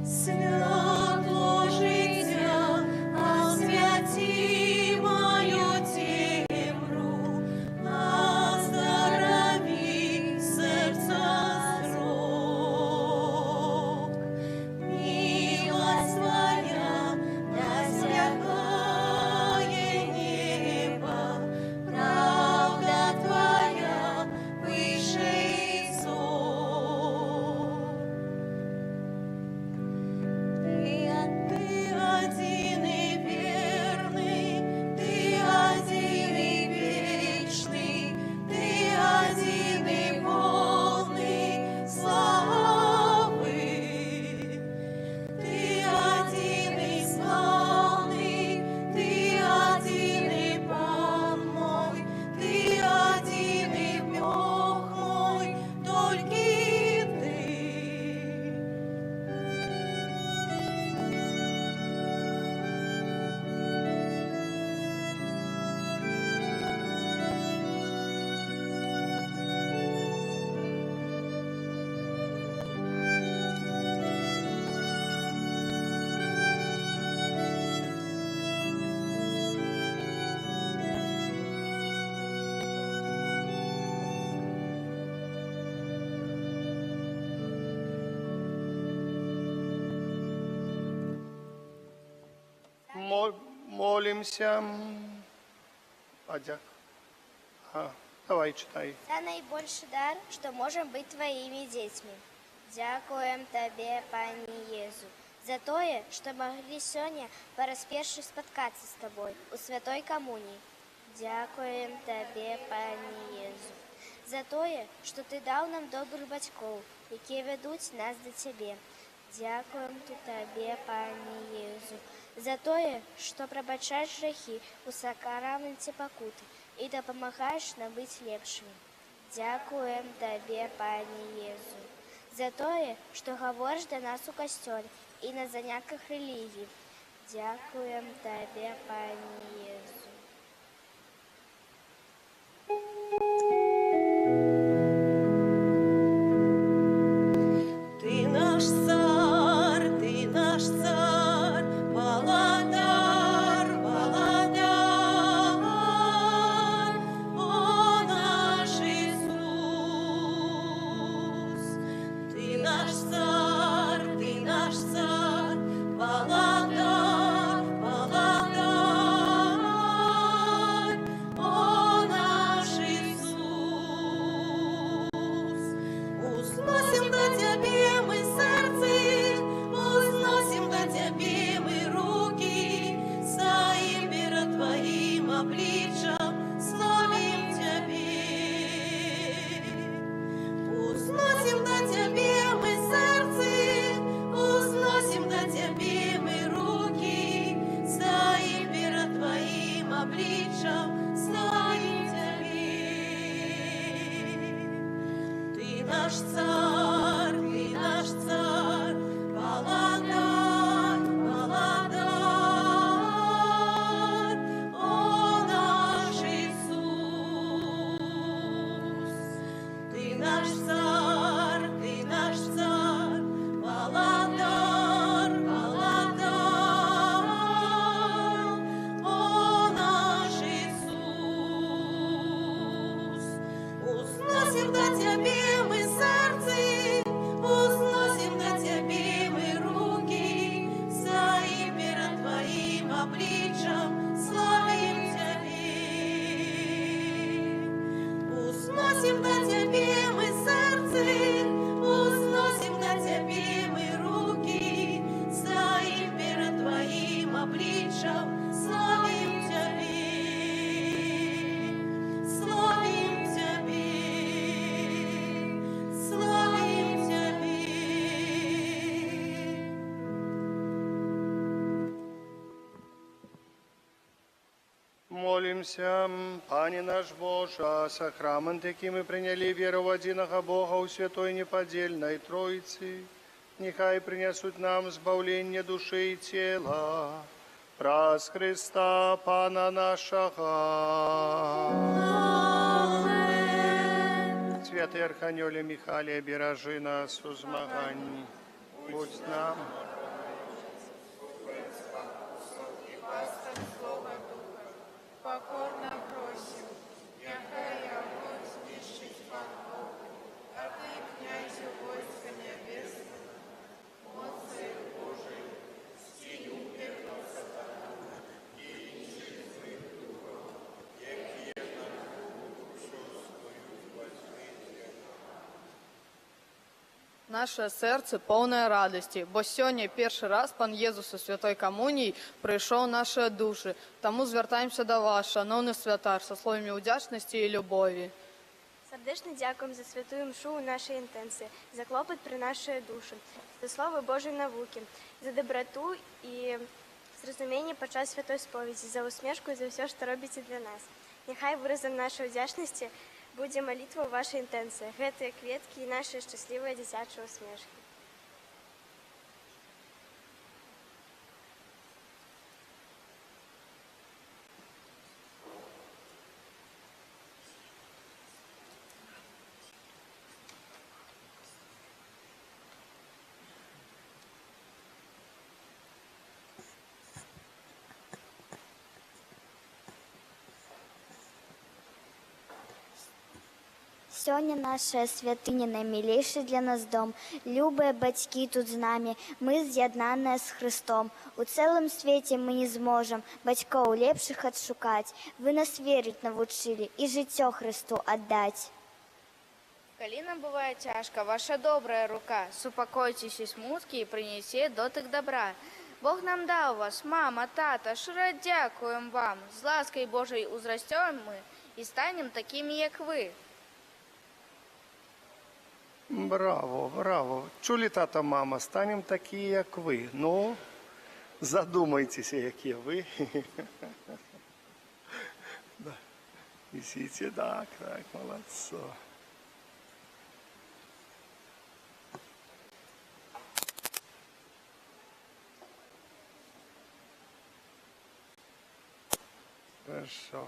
Святло життя, освяти мою темру, оздорови сердца срок. Милость Твоя досягает неба, правда Твоя выше зор. Ты один и верный, Ты один и вечный, Ты один и полный славы. Ты один и славный, Ты один и Бог мой, Ты один и Бог мой, только Ты. Молимся. Подяк. Давай, читай. Это наибольший дар, что можем быть Твоими детьми. Дякуем Тебе, Пане Езу, за тое, что могли сегодня порасперши споткаться с Тобой у Святой Коммунии. Дякуем Тебе, Пане Езу, за тое, что Ты дал нам добрых батьков, які ведуть нас до Тебе. Дзякуем Табе, Пане Езу, за тое, што прабачаеш грахі у сакрамэнце пакуты і дапамагаеш нам быць лепшымі. Дзякуем Табе, Пане Езу, за тое, што гаворыш да нас у касцёле і на занятках рэлігіі. Дзякуем Табе, Пане Езу. Ты наш царь, Володар, Володар, о наш Иисус. Ты наш царь, Володар, Володар, о наш Иисус. Узносим до Тебе мы сердце, узносим до Тебе мы руки, стоим перед Твоим обличьем, славим Тебе. Узносим до Тебе мы сердце, узносим до Тебе мы руки, стоим перед Твоим обличьем, славим Тебе. Ты наш царь, Володар, Володар, о наш Иисус. Ты наш царь, Володар, Володар, о наш Иисус. Узносим до Тебе мы сердце, узносим до Тебе мы руки, стоим перед Твоим обличьем, славим Тебе. Узносим до Тебе мы сердце, узносим до Тебе мы руки, стоим перед Твоим обличьем, славим Тебе. Славим Тебе, славим Тебе. Молимся, Пане наш Боже, сакрамент, який ми прийняли віру в одиного Бога у святой неподдельной Троиці, нехай принесуть нам збавлення душі і тіла, праз Христа Пана нашого. Святий Архангеле Михайле, бережи нас у змаганні. Будь з нами. И пастор Слова Духа, покорно просим, нехай огонь знищить Пан Бог, а Ты, князю войска небесного, моцей Божий, стію пекла сатана, и нищих злых духов, які на душу свою возьмите. Наше серце повне радості, бо сьогодні перший раз Пан Єзус у Святої Комунії прийшов наші душі. Тому звертаємося до вас, шановний святар, со словами вдячності і любові. Сердечно дякуємо за святую мшу у нашій інтенції, за клопот при нашій душі, за слово Божої науки, за доброту і зрозуміння під час святої сповіді, за усмішку і за все, що робите для нас. Нехай виразом нашої вдячності буде молитва у вашій інтенції, гэты кветки і наші щасливі дитячі усмішки. Сёння наша святыня наймілейшы для нас дом. Любыя бацькі тут з намі, мы з'яднаныя з Христом. У цэлым свеце мы не зможам бацькоў лепшых адшукаць. Вы нас верыць навучылі і жыццё Христу аддаць. Калі нам бывае цяжка, ваша добрая рука, супакойцеся смуткі і прынясе дотык добра. Бог нам даў вас, мама, тата, шчыра дзякуем вам. З ласкай Божай узрасцём мы і станем такімі, як вы. Браво, браво. Чули, тата, мама, станем такі, як ви. Ну, задумайтеся, які ви. Да. Висите, так, молодцы. Хорошо.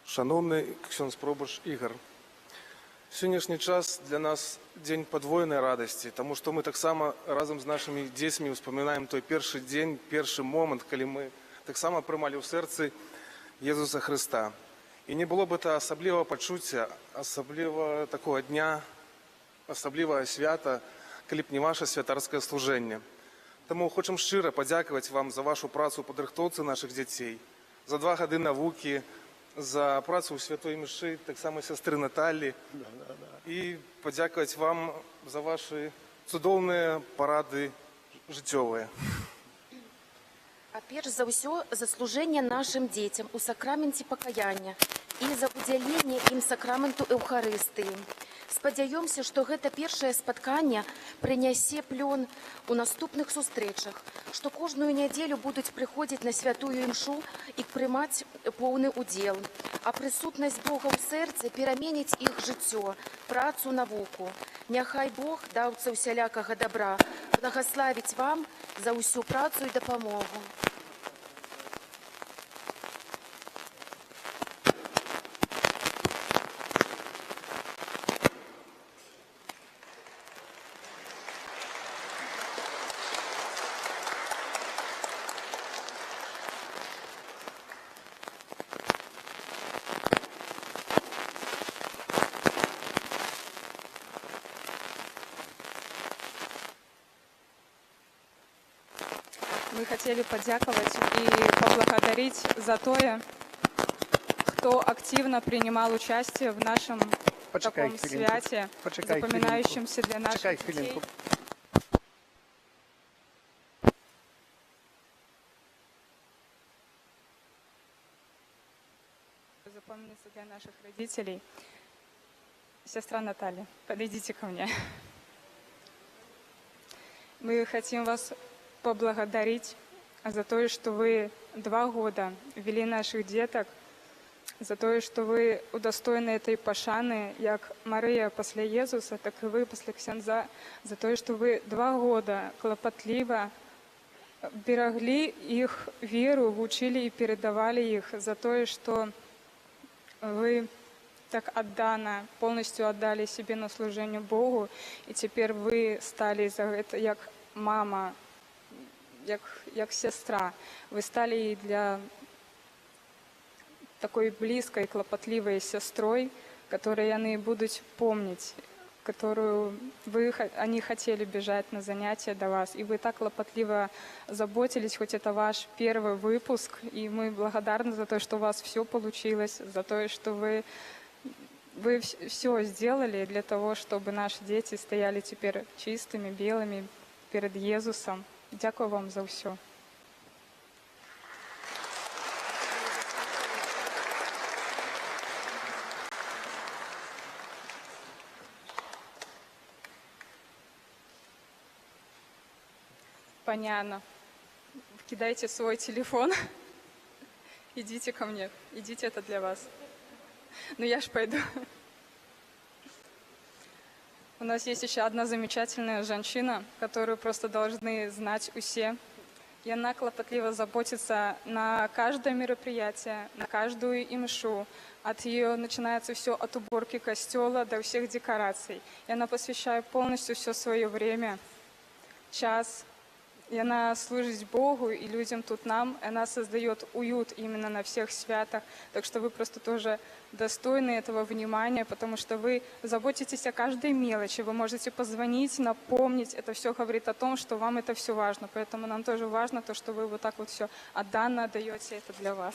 Шановний ксьондз Пробаш Ігор, сённяшні час для нас дзень падвойнай радасці, таму што мы таксама разам з нашымі дзецьмі ўспамінаем той першы дзень, першы момант, калі мы таксама прымалі ў сэрцы Езуса Хрыста. І не было бы это асаблівага пачуцця, асабліва такога дня, асаблівага свята, калі б не ваше святарскае служэнне. Таму хочам шчыра падзякаваць вам за вашу працу ў падрыхтоўцы нашых дзяцей, за 2 гады навукі, за працу ў святой мшы, таксама сястры Наталі, і падзякаваць вам за ваши цудоўныя парады жыццёвыя. А перш за ўсё за служэнне нашым дзецям у сакраменце пакаяння і за ўдзяленне ім сакраменту Эўхарыстыі. Спадзяёмся, што гэта першае спатканне прынясе плён у наступных сустрэчах, што кожную нядзелю будуць прыходзіць на святую імшу і прымаць поўны ўдзел, а прысутнасць Бога ў сэрцы пераменіць іх жыццё, працу, навуку. Няхай Бог, даўца ўсялякага дабра, благаславіць вам за ўсю працу і дапамогу. Мы хотели поддяковать и поблагодарить за то, кто активно принимал участие в нашем таком святе, запоминающемся для наших детей. Запомнится для наших родителей. Сестра Наталья, подойдите ко мне. Мы хотим вас поблагодарить за то, что вы 2 года вели наших деток, за то, что вы удостоены этой пашаны, як Мария после Иисуса, так и вы после ксяндза, за то, что вы 2 года клопотливо берегли их веру, учили и передавали их, за то, что вы так отдано, полностью отдали себе на служение Богу, и теперь вы стали за это, як мама, як сестра. Ви стали їй для такой близкой, клопотливой сестрой, которой они будут помнить, которую они хотели бежать на занятия до вас. И вы так клопотливо заботились, хоть это ваш первый выпуск, и мы благодарны за то, что у вас все получилось, за то, что вы все сделали для того, чтобы наши дети стояли теперь чистыми, белыми перед Иисусом. Дякую вам за все. Понятно. Кидайте свой телефон. Идите ко мне. Идите, это для вас. Ну я ж пойду. У нас есть еще одна замечательная женщина, которую просто должны знать все. И она клопотливо заботится на каждое мероприятие, на каждую имшу. От ее начинается все от уборки костела до всех декораций. И она посвящает полностью все свое время, час. И она служит Богу и людям тут нам. И она создает уют именно на всех святах. Так что вы просто тоже достойны этого внимания, потому что вы заботитесь о каждой мелочи. Вы можете позвонить, напомнить. Это все говорит о том, что вам это все важно. Поэтому нам тоже важно то, что вы вот так вот все отданно отдаете это для вас.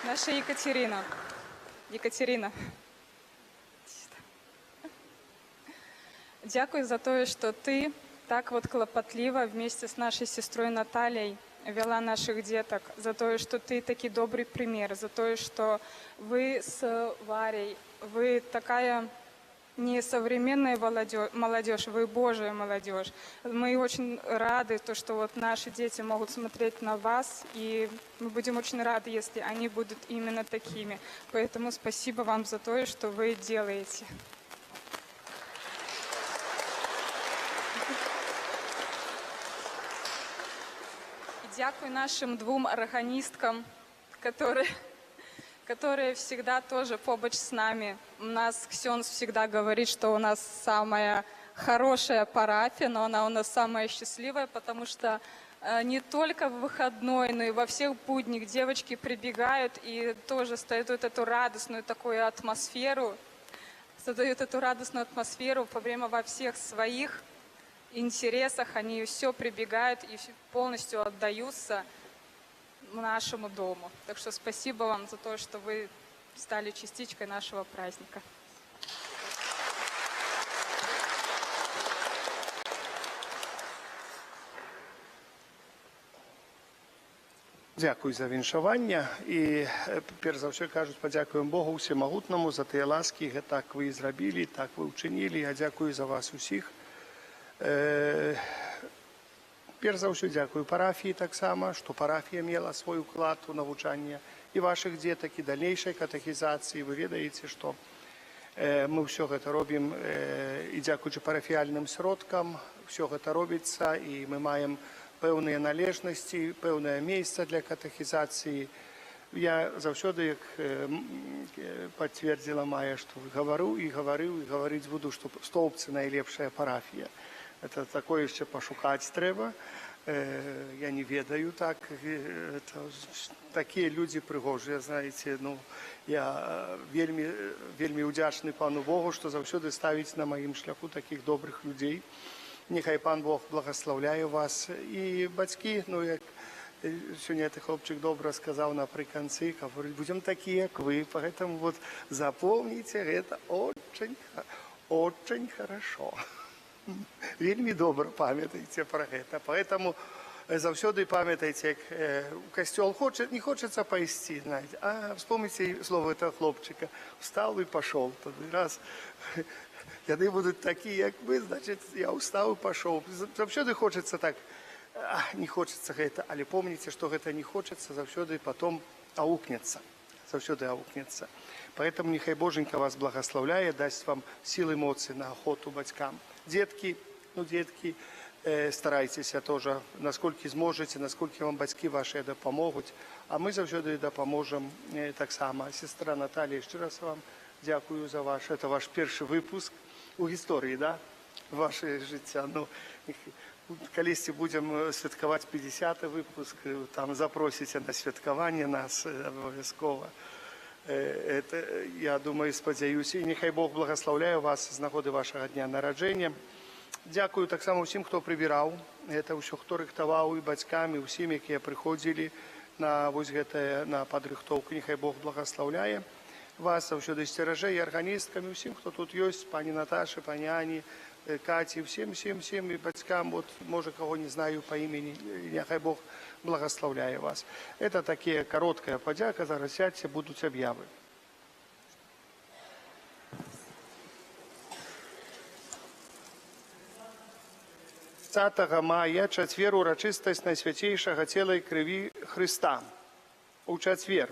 Наша Екатерина. Екатерина. Дякую за то, что ты так вот клопотливо вместе с нашей сестрой Натальей вела наших деток, за то, что ты такой добрый пример, за то, что вы с Варей, вы такая не современная молодежь, вы Божья молодежь. Мы очень рады, то, что вот наши дети могут смотреть на вас, и мы будем очень рады, если они будут именно такими. Поэтому спасибо вам за то, что вы делаете. Дякую нашим двум органисткам, которые всегда тоже побач с нами. У нас Ксенс всегда говорит, что у нас самая хорошая парафия, но она у нас самая счастливая, потому что не только в выходной, но и во всех буднях девочки прибегают и тоже создают эту радостную такую атмосферу, во время во всех своих интересах, они все прибегают и полностью отдаются нашему дому. Так что спасибо вам за то, что вы стали частичкой нашего праздника. Дякую за віншавання. І перш за все кажуть, подякуємо Богу всемогутному за ті ласки, так ви зробили, так ви вчинили. Я дякую за вас усіх. Перш за все дякую парафії так само, що парафія мела свій вклад у навчання і ваших діток, і дальнейшей катехізації. Ви ведаєте, що ми все це робимо і дякуючи парафіальним сродкам, все це робиться, і ми маємо певні належності, певне місце для катехізації. Я завжди, як підтвердила Майя, що говорю і говорив, і говорити буду, що Стовпці найлепша парафія. Это такое еще пошукать треба. Я не ведаю так. Такие люди пригожие, знаете. Ну, я вельми удячний Пану Богу, що завжди ставить на моїм шляху таких добрих людей. Нехай Пан Бог благословляє вас. І батьки, ну, як сьогодні цей хлопчик добре сказав наприкінці, говорить, будемо такі, як ви. Поэтому вот запомните, это очень хорошо. Вельми добре пам'ятайте про це. Поэтому завжди пам'ятайте, як у костел не хочеться пойти, знаєте, а вспомните слово этого хлопчика. Встав і пішов. Тоді раз вони будуть такі, як ви, значить, я встав і пішов. Завжди хочеться так, не хочеться це, але пам'ятайте, що це не хочеться, завжди потім аукнеться. Завжди аукнеться. Поэтому нехай Боженька вас благословляє, дасть вам сил емоцій на охоту батькам. Детки, старайтеся теж, наскільки зможете, наскільки вам батьки ваші допоможуть. А ми завжди допоможемо так само. Сестра Наталія, ще раз вам дякую за ваш, це ваш перший випуск у історії, да? Ваше життя. Ну, колись будемо святкувати 50-й випуск, там запросите на святкування нас обов'язково. Это, я думаю, сподіваюся. І нехай Бог благословляє вас з нагоди вашого дня народження. Дякую так само всім, хто прибирав. Це все, хто рихтував, і батькам, і всім, які приходили на підрихтовку. Нехай Бог благословляє вас, завжди стереже, і органісткам, і всім, хто тут є, пані Наташі, пані Ані, Каті, всім, і батькам, от, може, кого не знаю по імені, нехай Бог благословляє вас. Это такие короткая подяка, зараз сядьте, будуть об'яви. 30 мая, четвер, урочистость Найсвятейшого тіла і крові Христа. У четвер.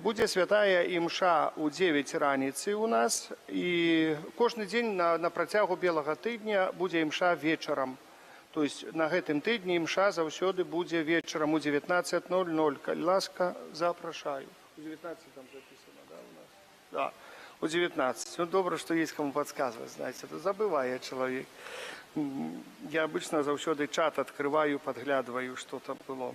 Буде святая імша у 9 раніці у нас, і кожен день на протягу Білого тижня буде імша вечором. Тобто на гэтым тижні імша завсёды буде вечором у 19:00. Ласка, запрошаю. У 19 там записано, да, у нас? Да, у 19. Ну, добре, що є кому підказувати, знаєте, то забуває чоловік. Я обычно завсёды чат открываю, подглядываю, что там было.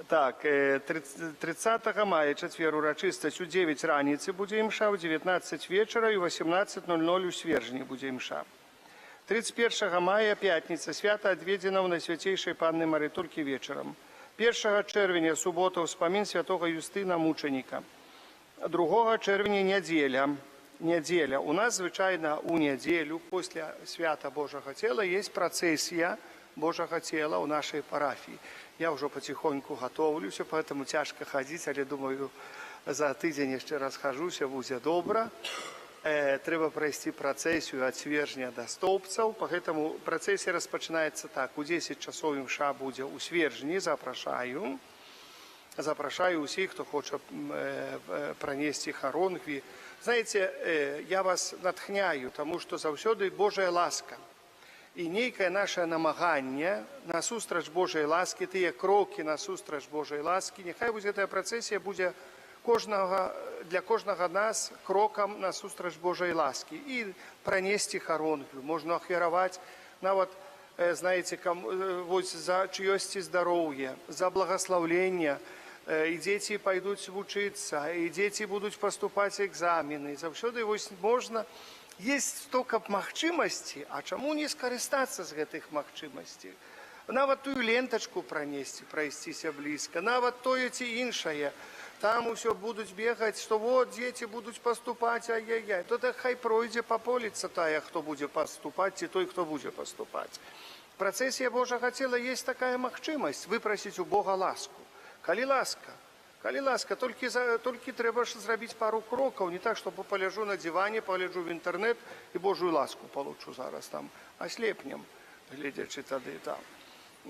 Так, 30 мая, четвер, урочистость у 9 раніці буде імша, у 19 вечора і у 18:00 у Свержні буде імша. 31 мая, пятница, свято отведено в Найсвятейшей Панны Маритольки вечером. 1 червня, суббота, вспомин святого Юстина Мученика. 2 червня, неделя. неделя. У нас, звычайно, у неделю после свята Божьего тела есть процессия Божьего тела у нашей парафии. Я уже потихоньку готовлюсь, поэтому тяжко ходить, але думаю, за тыдзень еще раз хожуся, будет добро. Треба пройти процессию от свержня до столбцев, поэтому процессия распочинается так. У 10 часов имша будет у свержні, запрошаю усіх, хто хоче пронести хоронкві. Знаете, я вас натхняю, тому що завсёды Божая ласка. І нейкае наше намаганне насустрач Божай ласкі, тыя крокі насустрач Божай ласкі, нехай вось гэтая працэсія будзе для кожнага нас крокам насустрач Божай ласкі. І пронесці хоронквю, можна ахвяраваць нават, знаете, вось за чыёсьці здароўе, за благословление. И дети пойдут учиться, и дети будут поступать экзамены. Завсёды вось можно. Есть столько магчымасці, а чаму не скарыстацца з гэтых магчымасцей? Нават тую ленточку пройсціся близко, нават тое ці іншае. Там усё будуць бегаць, што вот дети будуць поступать, ай-яй-яй. То так хай пройдзе, пополіцца тая, хто будзе поступать, ці той, хто будзе поступать. Працэсія Божага цела есть такая магчымасць выпрасіць у Бога ласку. Калі ласка, толькі трэба ж зрабіць пару крокаў, не так, што поляжу на диване, погляджу в интернет і Божую ласку получу зараз там, аслепнем, глядячы тады там.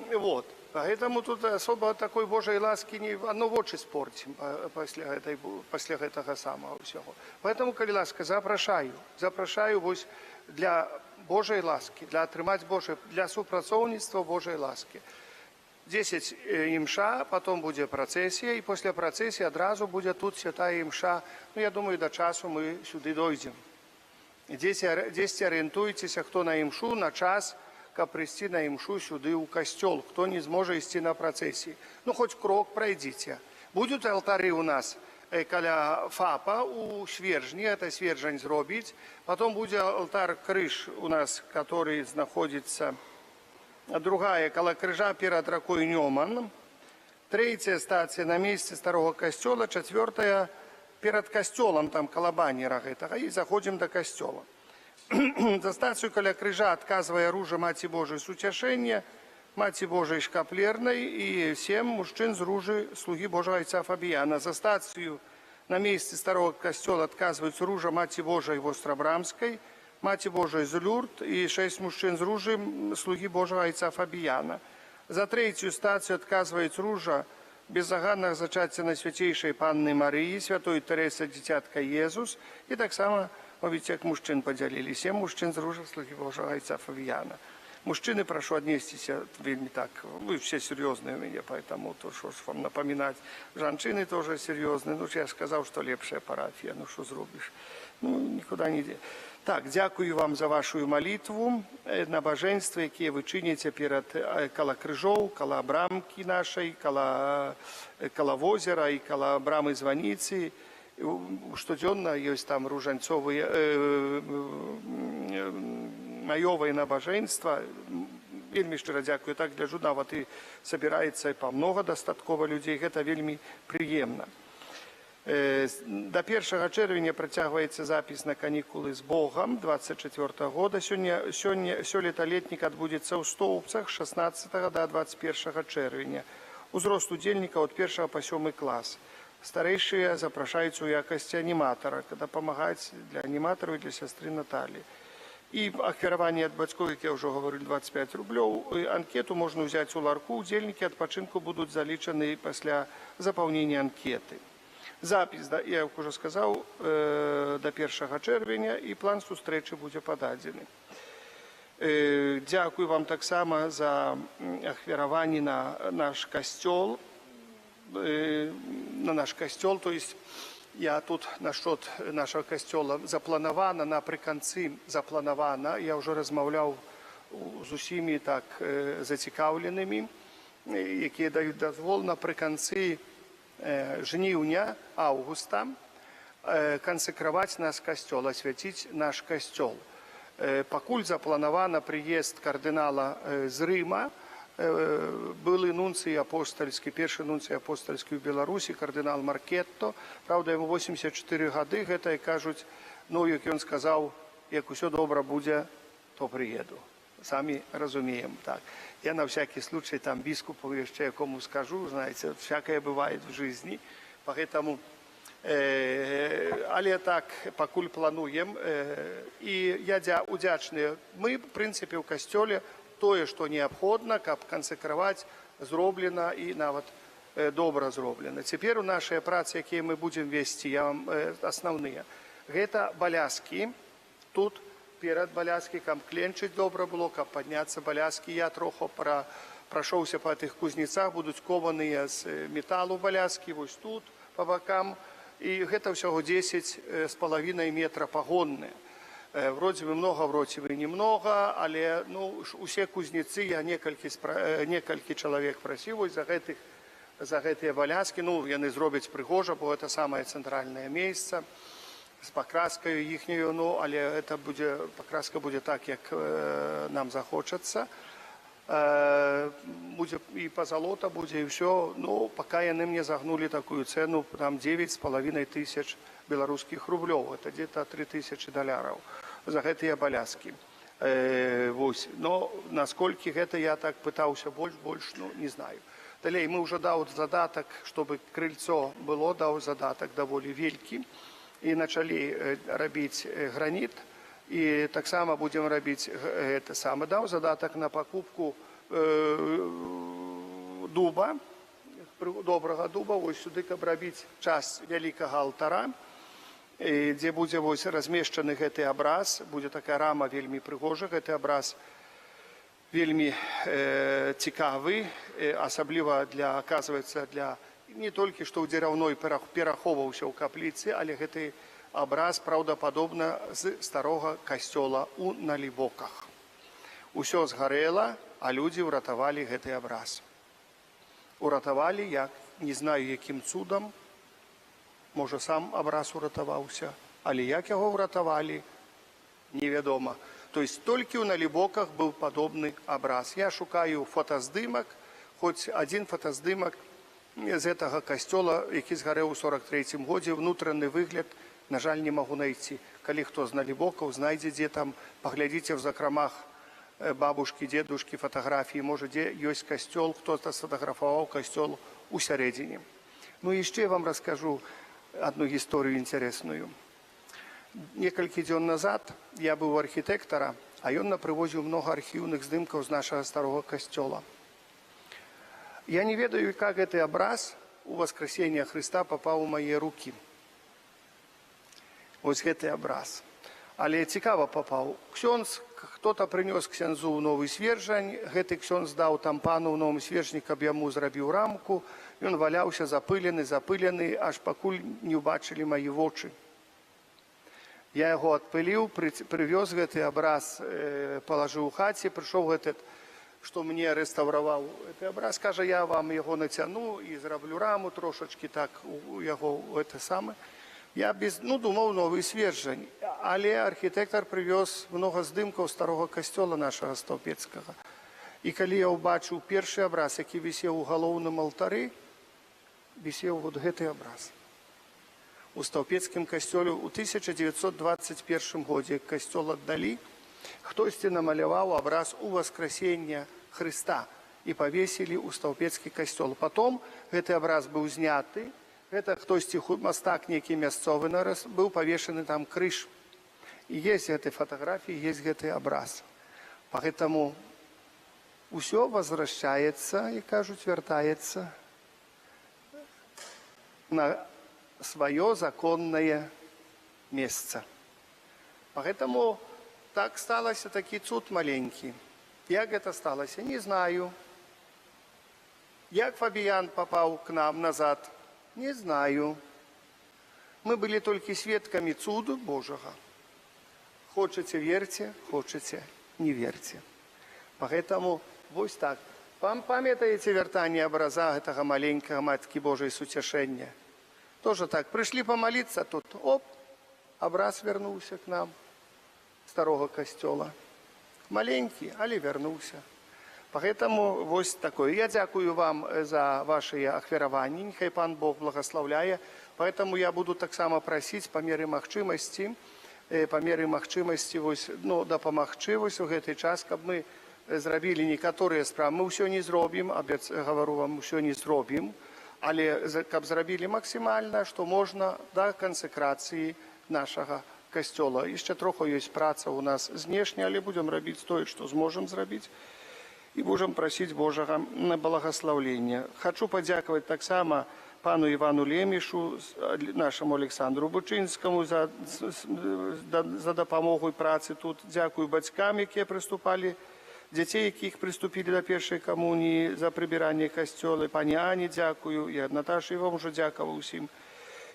Вот. Поэтому тут особо такой Божьей ласки не одно в очи спортим после гэтага самого всего. Поэтому, калі ласка, запрашаю вось для Божьей ласки, для атрымаць Божьей, для супрацоўніцтва Божьей ласки. 10 имша, потом будет процессия, и после процессии одразу будет тут святая имша. Ну, я думаю, до часу мы сюда дойдем. 10 ориентуйтесь, кто на имшу, на час, как прийти на имшу сюда у костел, кто не сможет идти на процессии. Ну, хоть крок пройдите. Будут алтари у нас каля ФАПа у свержни, это свержень зробить. Потом будет алтарь крыш у нас, который находится... Другая каля крыжа перед ракой Нёман. Третья стация на месте старого костела. Четвертая перед костелом, там каля баннера гэтага. И заходим до костела. За стацию каля крыжа отказывая оружие Маці Божией Суцяшэння, Маці Божией Шкаплерной и 7 мужчин с ружей слуги Божьего Отца Фабияна. За стацию на месте старого костела отказываются ружа Маці Божией Вострабрамской, Маці Божией з Люрд и 6 мужчин с ружем слуги Божьего Отца Фабияна. За третью стацию отказывается ружа беззаганного зачаття Найсвятейшей Панны Марии, святой Тересы Дитятка Иисус. И так само, видите, как мужчин поделили. 7 мужчин с ружа слуги Божьего Отца Фабияна. Мужчины, прошу отнестись вельми так. Вы все серьезные у меня, поэтому то, что вам напоминать. Женщины тоже серьезные. Ну, я сказал, что лепшая парафия. Ну, что зробишь? Ну, никуда не де. Так, дякую вам за вашу молитву, набоженство, яке ви чините перед каля крыжоў, каля брамки нашей, каля возера и каля брамы званіцы. Штодзённа есть там ружанцовые, маёвае набоженство. Вельми шчыра дякую. Так гляджу, нават і собирается по много дастаткова людей. Это вельми приемно. До 1 чэрвеня працягваецца запіс на канікулы з Богом 24 года. Сёлета летнік адбудзецца ў Стоўбцах 16 до 21 чэрвеня. Узрост удзельнікаў ад 1 по 7 клас. Старэйшыя запрашаюцца ў якасці аніматара, дапамагаць для аніматараў і для сястры Наталі. І ахвяраванне ад бацькоў, як я ўжо гаварыў, 25 рублёў. Анкету можна ўзяць у ларку. Удзельнікі адпачынку будуць залічаны пасля запаўнення анкеты. Запіс, я уже сказал, до 1 чэрвеня, и план сустрэчы будзе пададзены. Дякую вам таксама за ахвяраванне на наш костёл. То есть я тут насчет нашего костёла запланавана, напрыканцы запланавана. Я уже размаўляў з усімі так зацікаўленымі, якія даюць дазвол напрыканцы жніўня, августа, кансекраваць наш костёл, освятить наш костёл. Пакуль запланавана прыезд кардынала з Рыма, былы нунцый апостольскі, першы нунцый апостольскі ў Беларусі, кардынал Маркетто. Правда, яму 84 гады, гэта, кажуць, Ну, як ён сказаў, як усё добра будзе, то прыеду. Самі разумеем, так. Я на всякий случай там біскупу яшчэ якому скажу, знаете, всякое бывает в жизни, поэтому, але так, пакуль плануем, і я удзячны. Мы, в прынцыпе, ў касцёле тое, што неабходна, каб кансекраваць, зроблена і нават добра зроблена. Цяпер у нашыя працы, якія мы будзем весці, я вам асноўныя. Гэта балязкі. Тут перад балязкі, каб кленчыць добра было, каб падняцца балязкі. Я троху прайшоўся па тых кузнецах, будуць кованыя з металу балязкі, вось тут, па бакам. І гэта ўсяго 10,5 метра пагонныя. Вроде бы много, вроде бы немного, але ну, усе кузнецы, я некалькі чалавек прасіў вось за гэтыя балязкі. Ну, яны зробяць прыгожа, бо гэта самае цэнтральнае месца з пакраскаю іхняю, ну, але это будзе, пакраска будзе так, як нам захочацца. Будзе і пазалота будзе, і ўсё. Ну, пока яны мне загнули такую цену, там 9,5 тысяч беларускіх рублёў. Это где-то 3000 доляраў за гэтыя балязкі. Вось. Но насколькі гэта, я так пытаўся больш, ну, не знаю. Далей мы ўжо даў задатак, чтобы крыльцо было, даў задатак даволі вялікі. І началі рабіць граніт. І таксама будзем рабіць гэта самы, даў задатак на пакупку дуба, добрага дуба, вось сюды, каб рабіць часть вялікага алтара, дзе будзе вось размешчаны гэты абраз, будзе такая рама вельмі прыгожа, гэты абраз вельмі цікавы, асабліва для, аказваецца, для не толькі што ў дзераўной перахоўваўся ў капліцы, але гэты абраз праўдападобна з старога касцёла ў Налібоках. Усё згарэла, а людзі ўратавалі гэты абраз. Уратавалі, як, не знаю, якім цудам, можа, сам абраз уратаваўся, але як яго ўратавалі, невядома. То есть толькі ў Налібоках быў падобны абраз. Я шукаю фотаздымак, хоць адзін фотаздымак з гэтага касцёла, які згарэў у 43-м годзе, внутраны выгляд, на жаль, не магу найти. Калі хто з Налібокаў знайдзе, дзе там, паглядзіце в закрамах бабушкі, дзедушкі, фатаграфіі, можа, дзе ёсць касцёл, хто-то сфотаграфаваў касцёл у сярэдзіне. Ну і яшчэ вам раскажу одну гісторыю інтарэсную. Некалькі дзён назад я быў у архітэктара, а ён напрывозіў многа архіўных здымкаў з нашага старога касцёла. Я не ведаю, как гэты абраз у Воскресения Христа попаў у мае рукі. Вось гэты абраз. Але цікава попаў. Ксёндз, хто-то прынёс ксяндзу новы свержань, гэты ксёндз даў там пану ў новым свержні, каб яму зрабіў рамку, ён валяўся запылены, аж пакуль не ўбачылі мае вочы. Я яго адпыліў, прывёз гэты абраз, палажыў у хаце, прыйшоў гэты, што мне рэстаўраваў гэты абраз, кажа, я вам яго нацяну і зраблю раму трошачкі так у яго гэта самы. Я думаў новы свержань, але архітэктар прывёз многа здымкаў старога касцёла нашага стаўпецкага. І калі я ўбачыў першы абраз, які вісеў у галоўным алтары, вісеў вот гэты абраз. У стаўпецкім касцёле ў 1921 годзе касцёл аддалі, хтосьці намаляваў абраз у Воскресення Христа і павесілі ў стаўпецкі касцёл. Потом гэты абраз быў зняты, гэта хтосьці мастак нейкі мясцовы быў павешаны там крыж. І есть гэты фотаграфіі, есть гэты абраз. Поэтому усё возвращается, і кажуць, вяртаецца на сваё законнае месца. Поэтому так сталася такі цуд маленькі. Як гэта сталася, не знаю. Як Фабіян попаў к нам назад, не знаю. Мы былі толькі сведкамі цуду Божага. Хочаце верьте, хочаце не верьте. Поэтому вось так. Памятаеце вяртанне абраза гэтага маленькага Маткі Божай суцяшэння? Тоже так, прыйшлі помолиться, тут оп, абраз вярнуўся к нам старого касцёла. Маленькі, але вярнуўся. Поэтому вось такое. Я дзякую вам за ваши ахвяраванні, нехай Пан Бог благословляе. Поэтому я буду таксама прасіць па меры магчымасці па меры магчымасці дапамагчы у гэты час, каб мы зрабілі некаторыя справы. Мы ўсё не зробім, гавару вам, усё не зробім, але каб зрабілі максімальна, што можна да кансекрацыі нашага касцёла. Яшчэ троху ёсць праца ў нас знешня, але будзем рабіць тое, што зможам зрабіць, і будзем прасіць Божага благаслаўлення. Хачу падзякаваць таксама пану Івану Лемішу, нашаму Александру Бучынскаму за дапамогу і працы тут. Дзякую бацькам, якія прыступалі, дзяцей, якіх прыступілі да першай камуніі, за прыбіранне касцёла. Пані Ані дзякую, і Наташы вам ужо дзякаваў усім.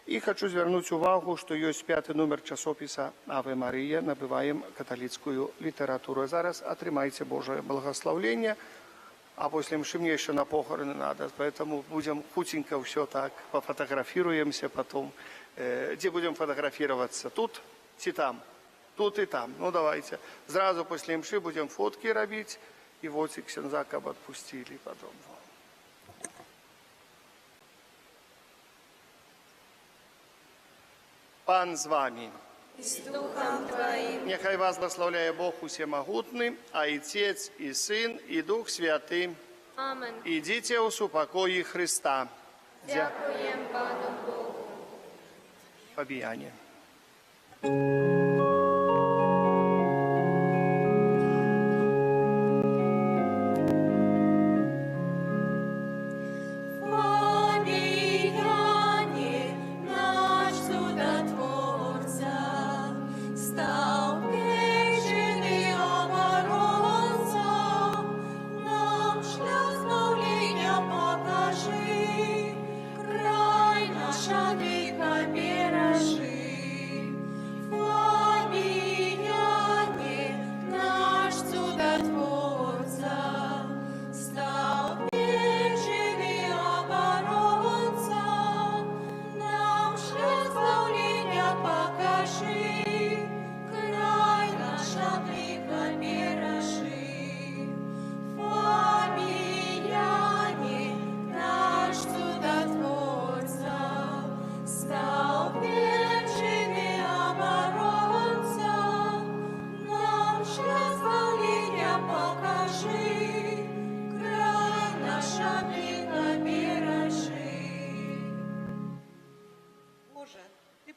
І хачу звярнуць увагу, што ёсць 5-й нумар часопіса «Аве Марія», набываем каталіцкую літаратуру. Зараз атрымайце Божае благословление, а после мши мне еще на похороны надо, поэтому будем худенько все так, пофотографируемся потом. Где будем фотографироваться? Тут и там? Тут и там. Ну давайте. Сразу после мши будем фотки робить, и вот и ксенза каб отпустили потом. Пан з вами. И с Духом Твоим. Нехай вас благословляє Бог Усемогутний, а Отец, и Сын, и Дух Святый. Амен. Идите у супокои Христа. Дякуем Пану Богу. Побіяння.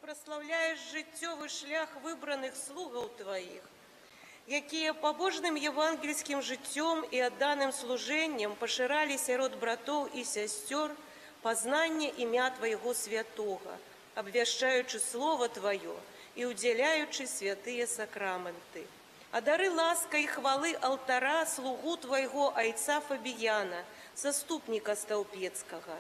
Прославляєш життєвий шлях вибраних слугаў Твоїх, якія побожним євангельським життям і отданим служенням поширали сярод братов і сестер познання ім'я Твоего святого, обвящаючи Слово Твое і уділяючи святые сакраменти. А дари ласка і хвали алтара слугу Твоего айца Фабіяна, заступника Столпецкого,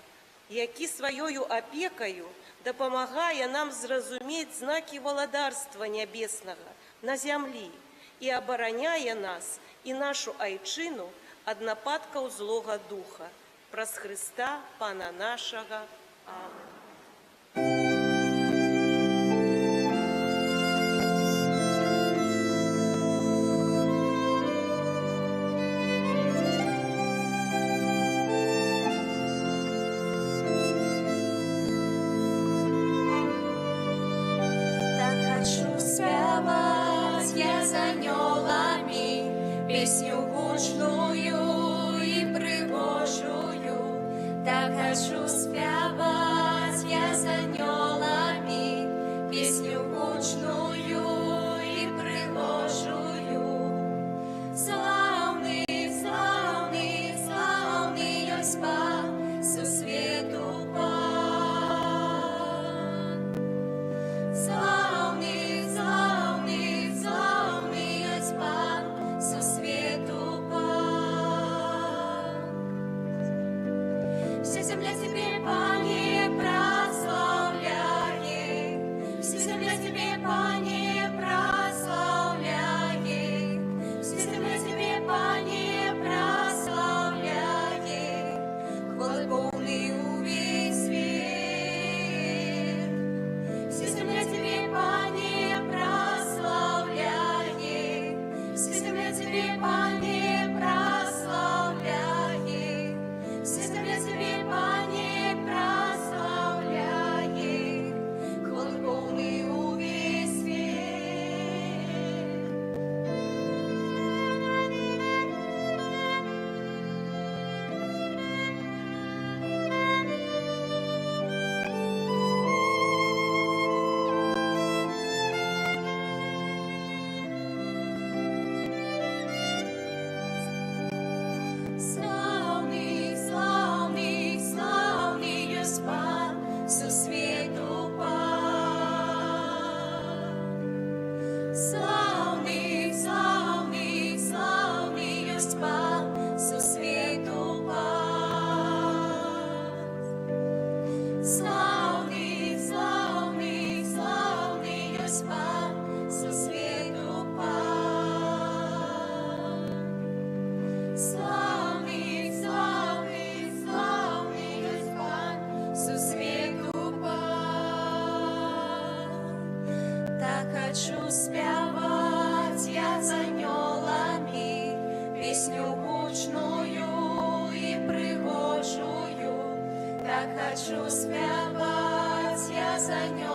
які своєю опекою допомагає нам зрозуміти знаки володарства небесного на землі і обороняє нас і нашу айчину від нападків злого духа. Праз Христа, Пана нашого. Амин. Песню гучную и пригожую, так хочу спевать я за нём. так хочу спявать я за ним.